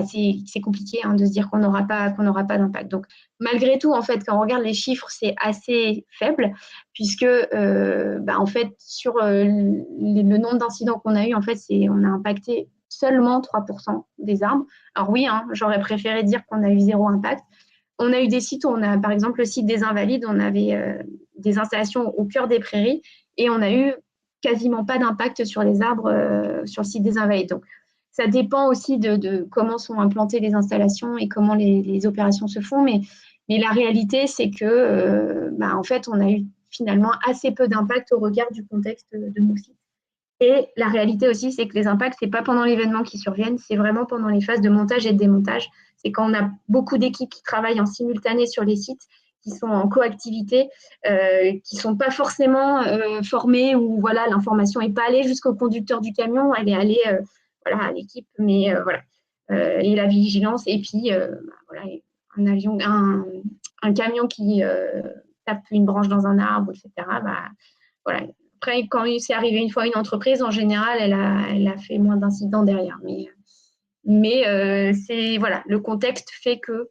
c'est compliqué de se dire qu'on n'aura pas d'impact. Donc, malgré tout, en fait, quand on regarde les chiffres, c'est assez faible, puisque, en fait, sur le nombre d'incidents qu'on a eu, en fait, on a impacté seulement 3% des arbres. Alors oui, j'aurais préféré dire qu'on a eu 0 impact. On a eu des sites où on a, par exemple, le site des Invalides, on avait des installations au cœur des prairies et on a eu quasiment pas d'impact sur les arbres sur le site des Invalides. Donc, ça dépend aussi de comment sont implantées les installations et comment les opérations se font. Mais la réalité, c'est que, en fait, on a eu finalement assez peu d'impact au regard du contexte de nos sites. Et la réalité aussi, c'est que les impacts, ce n'est pas pendant l'événement qui surviennent, c'est vraiment pendant les phases de montage et de démontage. C'est quand on a beaucoup d'équipes qui travaillent en simultané sur les sites, qui sont en coactivité, qui ne sont pas forcément formées, où l'information n'est pas allée jusqu'au conducteur du camion, elle est allée à l'équipe, mais et la vigilance, et puis un camion qui tape une branche dans un arbre, etc. Voilà. Après, quand c'est arrivé une fois une entreprise, en général, elle a fait moins d'incidents derrière. Mais le contexte fait que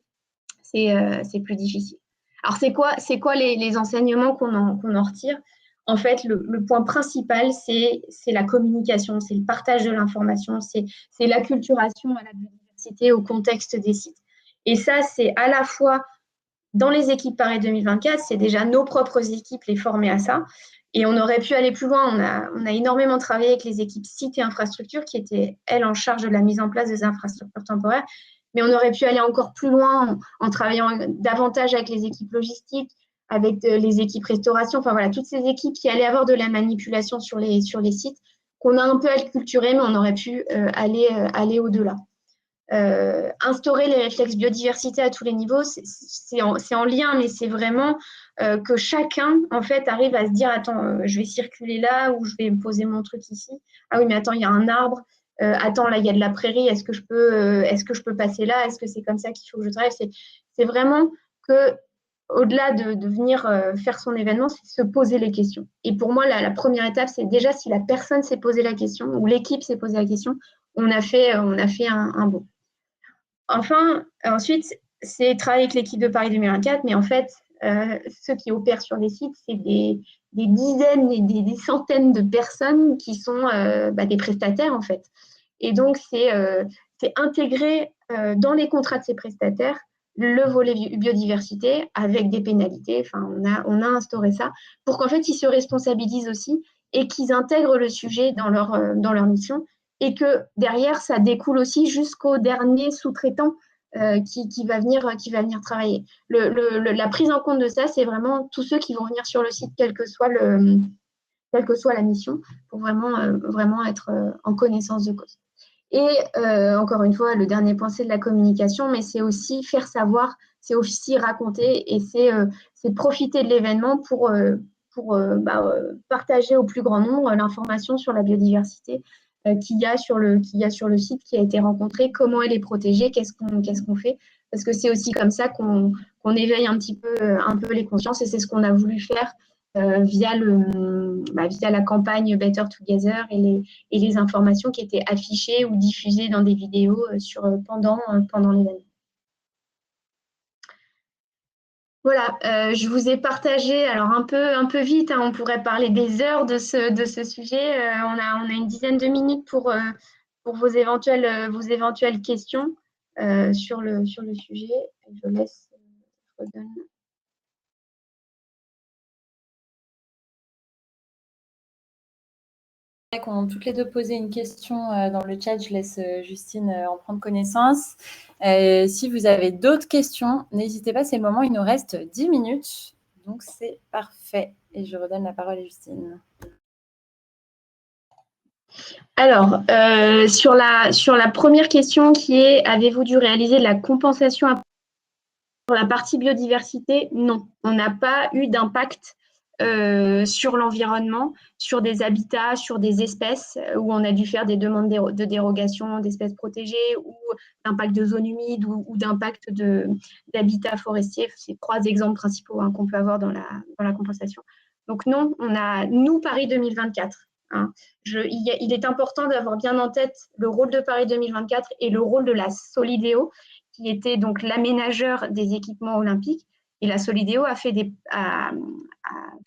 c'est plus difficile. Alors, c'est quoi les enseignements qu'on en retire? En fait, le point principal, c'est la communication, c'est le partage de l'information, c'est l'acculturation à la biodiversité, au contexte des sites. Et ça, c'est à la fois dans les équipes Paris 2024, c'est déjà nos propres équipes les former à ça. Et on aurait pu aller plus loin. On a énormément travaillé avec les équipes sites et infrastructures qui étaient, elles, en charge de la mise en place des infrastructures temporaires. Mais on aurait pu aller encore plus loin en travaillant davantage avec les équipes logistiques, avec les équipes restauration, toutes ces équipes qui allaient avoir de la manipulation sur les sites, qu'on a un peu acculturé, mais on aurait pu aller au-delà. Instaurer les réflexes biodiversité à tous les niveaux, c'est en lien, mais c'est vraiment que chacun, en fait, arrive à se dire, attends, je vais circuler là ou je vais me poser mon truc ici. Ah oui, mais attends, il y a un arbre. Attends, là, il y a de la prairie. Est-ce que je peux passer là? Est-ce que c'est comme ça qu'il faut que je travaille? C'est vraiment que, au-delà de venir faire son événement, c'est se poser les questions. Et pour moi, la première étape, c'est déjà si la personne s'est posé la question ou l'équipe s'est posé la question, on a fait un bond. Enfin, ensuite, c'est travailler avec l'équipe de Paris 2024, mais en fait, ceux qui opèrent sur les sites, c'est des dizaines et des centaines de personnes qui sont des prestataires, en fait. Et donc, c'est intégrer dans les contrats de ces prestataires le volet biodiversité avec des pénalités. Enfin, on a instauré ça pour qu'en fait, ils se responsabilisent aussi et qu'ils intègrent le sujet dans leur mission. Et que derrière, ça découle aussi jusqu'au dernier sous-traitant qui va venir travailler. La prise en compte de ça, c'est vraiment tous ceux qui vont venir sur le site, quelle que soit la mission, pour vraiment être en connaissance de cause. Et encore une fois, le dernier point, c'est de la communication, mais c'est aussi faire savoir, c'est aussi raconter et c'est profiter de l'événement pour partager au plus grand nombre l'information sur la biodiversité qu'il y a sur le site qui a été rencontré, comment elle est protégée, qu'est-ce qu'on fait, parce que c'est aussi comme ça qu'on éveille un peu les consciences et c'est ce qu'on a voulu faire via la campagne Better Together et les informations qui étaient affichées ou diffusées dans des vidéos pendant l'événement. Voilà, je vous ai partagé, alors un peu vite, hein, on pourrait parler des heures de ce sujet. On a une dizaine de minutes pour vos éventuelles questions sur le sujet. Je laisse, je redonne. Qu'on a toutes les deux posé une question dans le chat, je laisse Justine en prendre connaissance. Si vous avez d'autres questions, n'hésitez pas, c'est le moment, il nous reste 10 minutes, donc c'est parfait. Et je redonne la parole à Justine. Alors, sur la première question qui est « Avez-vous dû réaliser de la compensation pour la partie biodiversité ?» Non, on n'a pas eu d'impact sur l'environnement, sur des habitats, sur des espèces où on a dû faire des demandes de dérogation d'espèces protégées ou d'impact de zones humides ou d'impact d'habitats forestiers. C'est 3 exemples principaux qu'on peut avoir dans la compensation. Donc non, nous, Paris 2024. Hein, il est important d'avoir bien en tête le rôle de Paris 2024 et le rôle de la Solideo, qui était donc l'aménageur des équipements olympiques. Et la Solideo a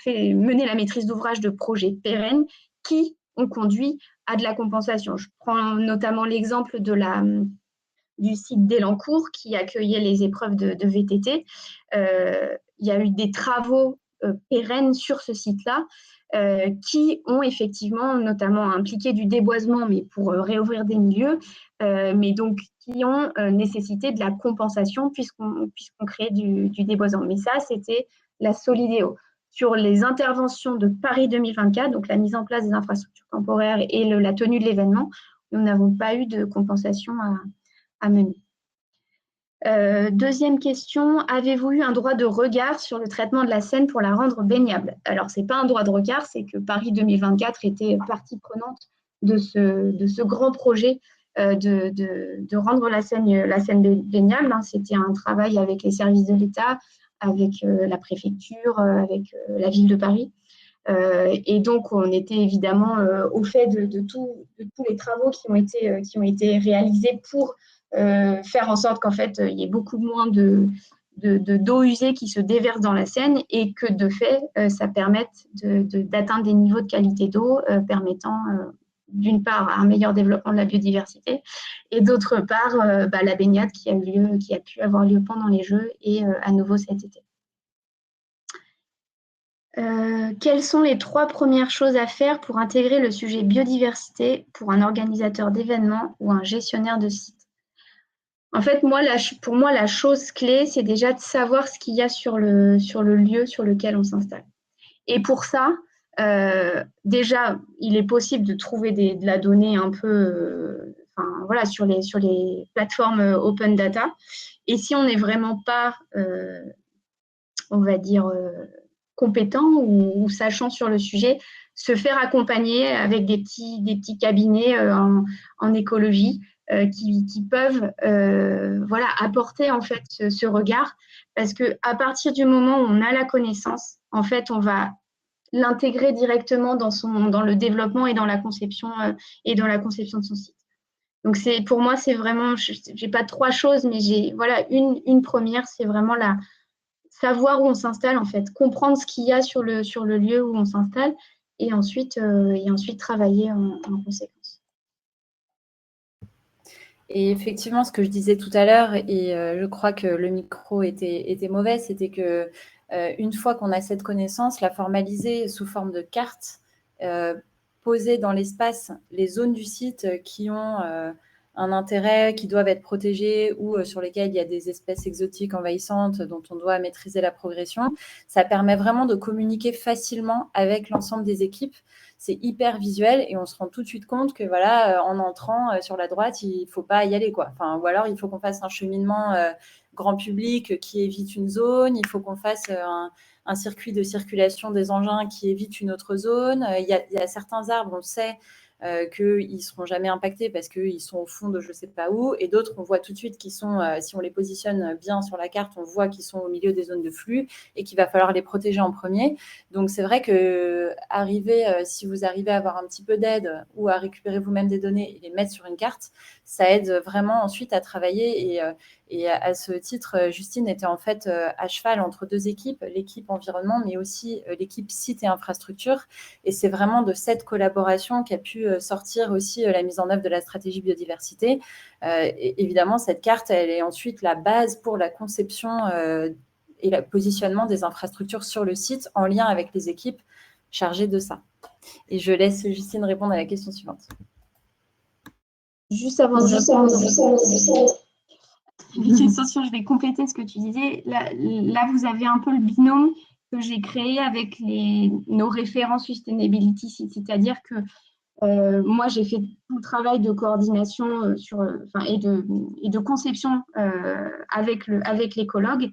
mené la maîtrise d'ouvrage de projets pérennes qui ont conduit à de la compensation. Je prends notamment l'exemple du site d'Elancourt qui accueillait les épreuves de VTT. Il y a eu des travaux pérennes sur ce site-là qui ont effectivement notamment impliqué du déboisement, mais pour réouvrir des milieux, mais donc qui ont nécessité de la compensation puisqu'on crée du déboisement. Mais ça, c'était la Solideo. Sur les interventions de Paris 2024, donc la mise en place des infrastructures temporaires et la tenue de l'événement, nous n'avons pas eu de compensation à mener. Deuxième question, avez-vous eu un droit de regard sur le traitement de la Seine pour la rendre baignable? Alors, ce n'est pas un droit de regard, c'est que Paris 2024 était partie prenante de ce grand projet de rendre la Seine baignable. C'était un travail avec les services de l'État, avec la préfecture, avec la ville de Paris. Et donc, on était évidemment au fait de tous les travaux qui ont été réalisés pour faire en sorte qu'en fait, il y ait beaucoup moins d'eau usée qui se déverse dans la Seine et que de fait, ça permette d'atteindre des niveaux de qualité d'eau permettant d'une part un meilleur développement de la biodiversité et d'autre part la baignade qui a pu avoir lieu pendant les Jeux et à nouveau cet été. Quelles sont les 3 premières choses à faire pour intégrer le sujet biodiversité pour un organisateur d'événements ou un gestionnaire de site? En fait, pour moi, la chose clé, c'est déjà de savoir ce qu'il y a sur le lieu sur lequel on s'installe. Et pour ça, déjà, il est possible de trouver de la donnée un peu sur les plateformes open data. Et si on n'est vraiment pas, on va dire, compétent ou sachant sur le sujet, se faire accompagner avec des petits cabinets en écologie qui peuvent apporter en fait ce regard, parce qu'à partir du moment où on a la connaissance, en fait, on va l'intégrer directement dans le développement et dans la conception de son site. Donc pour moi, c'est vraiment, j'ai pas 3 choses, mais j'ai une première, c'est vraiment savoir où on s'installe, en fait, comprendre ce qu'il y a sur le lieu où on s'installe et ensuite travailler en conséquence. Et effectivement, ce que je disais tout à l'heure, et je crois que le micro était mauvais, c'était que une fois qu'on a cette connaissance, la formaliser sous forme de carte, poser dans l'espace les zones du site qui ont un intérêt, qui doivent être protégées ou sur lesquelles il y a des espèces exotiques envahissantes dont on doit maîtriser la progression. Ça permet vraiment de communiquer facilement avec l'ensemble des équipes. C'est hyper visuel et on se rend tout de suite compte que en entrant sur la droite, il ne faut pas y aller, quoi. Ou alors il faut qu'on fasse un cheminement grand public qui évite une zone, il faut qu'on fasse un circuit de circulation des engins qui évite une autre zone. Il y a certains arbres, on le sait, qu'ils ne seront jamais impactés parce qu'ils sont au fond de je ne sais pas où, et d'autres, on voit tout de suite qu'ils sont, si on les positionne bien sur la carte, on voit qu'ils sont au milieu des zones de flux et qu'il va falloir les protéger en premier. Donc, c'est vrai que si vous arrivez à avoir un petit peu d'aide ou à récupérer vous-même des données et les mettre sur une carte, ça aide vraiment ensuite à travailler. Et à ce titre, Justine était en fait à cheval entre deux équipes, l'équipe environnement, mais aussi l'équipe site et infrastructure. Et c'est vraiment de cette collaboration qu'a pu sortir aussi la mise en œuvre de la stratégie biodiversité. Et évidemment, cette carte, elle est ensuite la base pour la conception et le positionnement des infrastructures sur le site en lien avec les équipes chargées de ça. Et je laisse Justine répondre à la question suivante. Juste avant de répondre, je vais compléter ce que tu disais. Là, vous avez un peu le binôme que j'ai créé avec nos référents Sustainability Site. C'est-à-dire que moi, j'ai fait tout le travail de coordination et de conception avec l'écologue.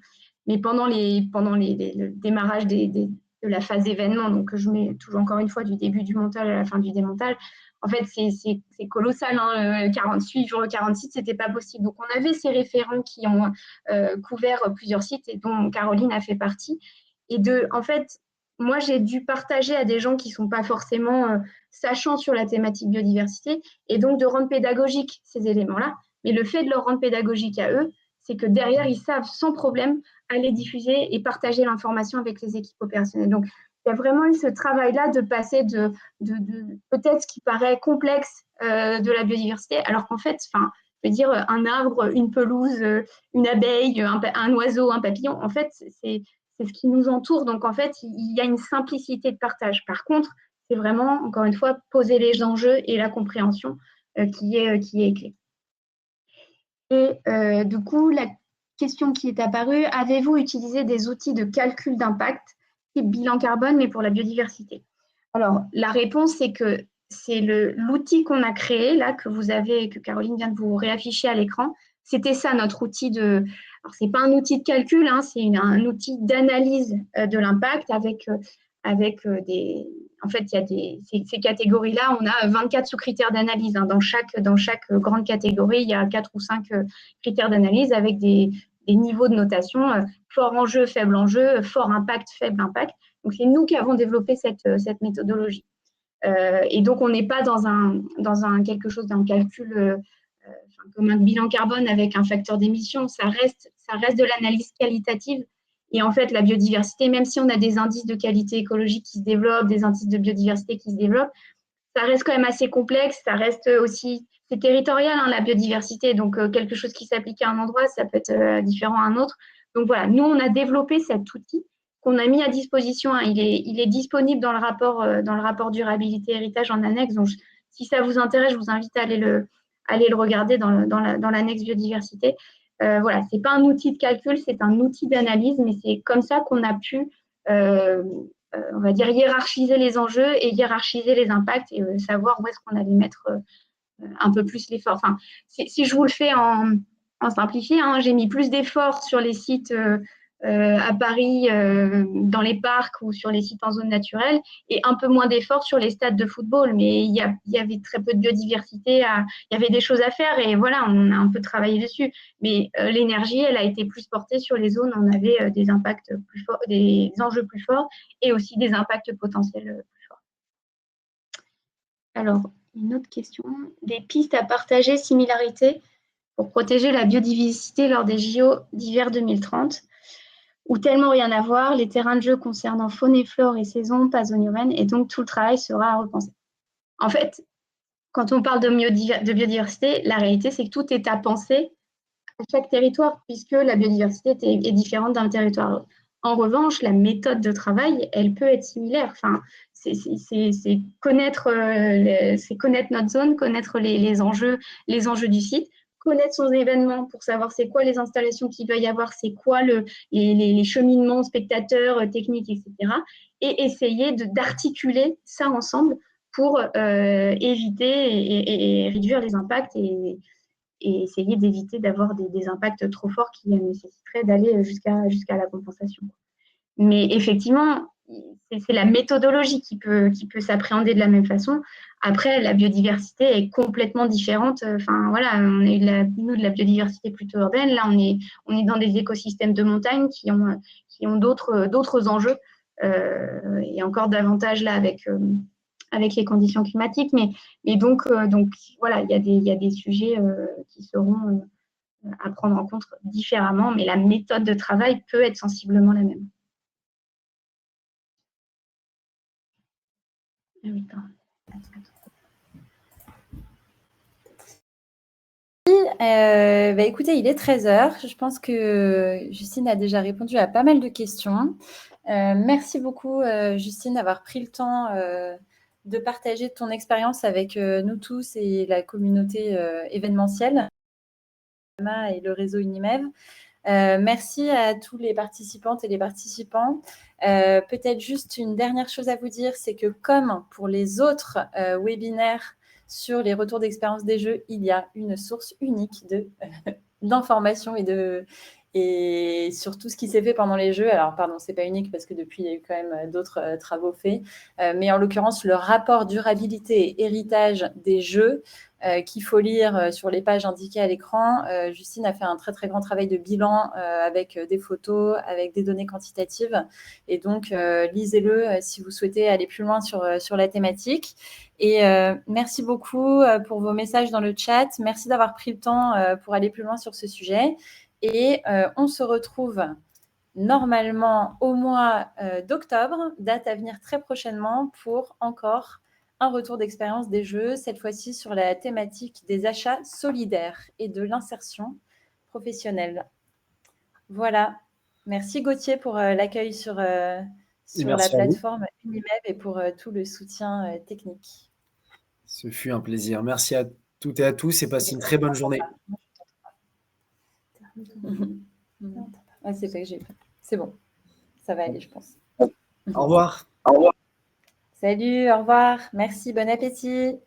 Mais pendant le démarrage de la phase événement, donc je mets toujours encore une fois du début du montage à la fin du démontage, en fait, c'est colossal, hein, 48 jours, 40 sites, c'était pas possible. Donc, on avait ces référents qui ont couvert plusieurs sites et dont Caroline a fait partie. Et en fait, moi, j'ai dû partager à des gens qui ne sont pas forcément sachants sur la thématique biodiversité et donc de rendre pédagogiques ces éléments-là. Mais le fait de leur rendre pédagogique à eux, c'est que derrière, ils savent sans problème aller diffuser et partager l'information avec les équipes opérationnelles. Donc, il y a vraiment eu ce travail-là de passer de peut-être ce qui paraît complexe de la biodiversité, alors qu'en fait, je veux dire, un arbre, une pelouse, une abeille, un oiseau, un papillon, en fait, c'est ce qui nous entoure. Donc, en fait, il y a une simplicité de partage. Par contre, c'est vraiment, encore une fois, poser les enjeux et la compréhension qui est clé. Et du coup, la question qui est apparue, avez-vous utilisé des outils de calcul d'impact type bilan carbone, mais pour la biodiversité? Alors, la réponse, c'est que c'est l'outil qu'on a créé, là, que Caroline vient de vous réafficher à l'écran. C'était ça, notre outil de... Alors, ce n'est pas un outil de calcul, hein, c'est un outil d'analyse de l'impact avec des... En fait, il y a ces catégories-là, on a 24 sous-critères d'analyse. Hein. Dans chaque grande catégorie, il y a 4 ou 5 critères d'analyse avec des niveaux de notation, fort enjeu, faible enjeu, fort impact, faible impact. Donc, c'est nous qui avons développé cette méthodologie. Et donc, on n'est pas dans quelque chose d'un calcul comme un bilan carbone avec un facteur d'émission. Ça reste de l'analyse qualitative. Et en fait, la biodiversité, même si on a des indices de qualité écologique qui se développent, des indices de biodiversité qui se développent, ça reste quand même assez complexe. Ça reste aussi, c'est territorial, hein, la biodiversité. Donc, quelque chose qui s'applique à un endroit, ça peut être différent à un autre. Donc, voilà, nous, on a développé cet outil qu'on a mis à disposition. Hein. Il est disponible dans le rapport durabilité héritage en annexe. Donc, si ça vous intéresse, je vous invite à aller le regarder dans l'annexe biodiversité. Voilà, ce n'est pas un outil de calcul, c'est un outil d'analyse, mais c'est comme ça qu'on a pu, on va dire, hiérarchiser les enjeux et hiérarchiser les impacts et savoir où est-ce qu'on allait mettre un peu plus l'effort. Enfin, si je vous le fais en simplifié, hein, j'ai mis plus d'efforts sur les sites à Paris, dans les parcs ou sur les sites en zone naturelle, et un peu moins d'efforts sur les stades de football. Mais il y avait très peu de biodiversité, il y avait des choses à faire, et voilà, on a un peu travaillé dessus. Mais l'énergie, elle a été plus portée sur les zones où on avait des impacts plus forts, des enjeux plus forts, et aussi des impacts potentiels plus forts. Alors, une autre question. Des pistes à partager, similarités pour protéger la biodiversité lors des JO d'hiver 2030, ou tellement rien à voir, les terrains de jeu concernant faune et flore et saison, pas zone urbaine, et donc tout le travail sera à repenser. En fait, quand on parle de biodiversité, la réalité, c'est que tout est à penser à chaque territoire, puisque la biodiversité est différente d'un territoire à l'autre. En revanche, la méthode de travail, elle peut être similaire. Enfin, c'est connaître notre zone, connaître les enjeux du site, connaître son événement pour savoir c'est quoi les installations qu'il va y avoir, c'est quoi les cheminements spectateurs, techniques, etc. Et essayer d'articuler ça ensemble pour éviter et réduire les impacts et essayer d'éviter d'avoir des impacts trop forts qui nécessiteraient d'aller jusqu'à la compensation. Mais effectivement, c'est la méthodologie qui peut s'appréhender de la même façon. Après, la biodiversité est complètement différente. Enfin, voilà, on a eu de la biodiversité plutôt urbaine. Là, on est dans des écosystèmes de montagne qui ont d'autres enjeux, et encore davantage là avec les conditions climatiques. Mais donc voilà, il y a des sujets qui seront à prendre en compte différemment, mais la méthode de travail peut être sensiblement la même. Ah oui, écoutez, il est 13h. Je pense que Justine a déjà répondu à pas mal de questions. Merci beaucoup, Justine, d'avoir pris le temps de partager ton expérience avec nous tous et la communauté événementielle et le réseau Unimev. Merci à tous les participantes et les participants. Peut-être juste une dernière chose à vous dire, c'est que comme pour les autres webinaires sur les retours d'expérience des jeux, il y a une source unique d'informations et sur tout ce qui s'est fait pendant les jeux. Alors, pardon, c'est pas unique parce que depuis, il y a eu quand même d'autres travaux faits. Mais en l'occurrence, le rapport durabilité et héritage des jeux qu'il faut lire sur les pages indiquées à l'écran. Justine a fait un très, très grand travail de bilan avec des photos, avec des données quantitatives. Et donc, lisez-le si vous souhaitez aller plus loin sur la thématique. Et merci beaucoup pour vos messages dans le chat. Merci d'avoir pris le temps pour aller plus loin sur ce sujet. Et on se retrouve normalement au mois d'octobre, date à venir très prochainement, pour encore un retour d'expérience des jeux, cette fois-ci sur la thématique des achats solidaires et de l'insertion professionnelle. Voilà. Merci Gauthier pour l'accueil sur la plateforme Unimev et pour tout le soutien technique. Ce fut un plaisir. Merci à toutes et à tous et passez une très bonne journée. C'est pas que j'ai fait. C'est bon. Ça va aller, je pense. Au revoir. Salut, au revoir. Merci, bon appétit.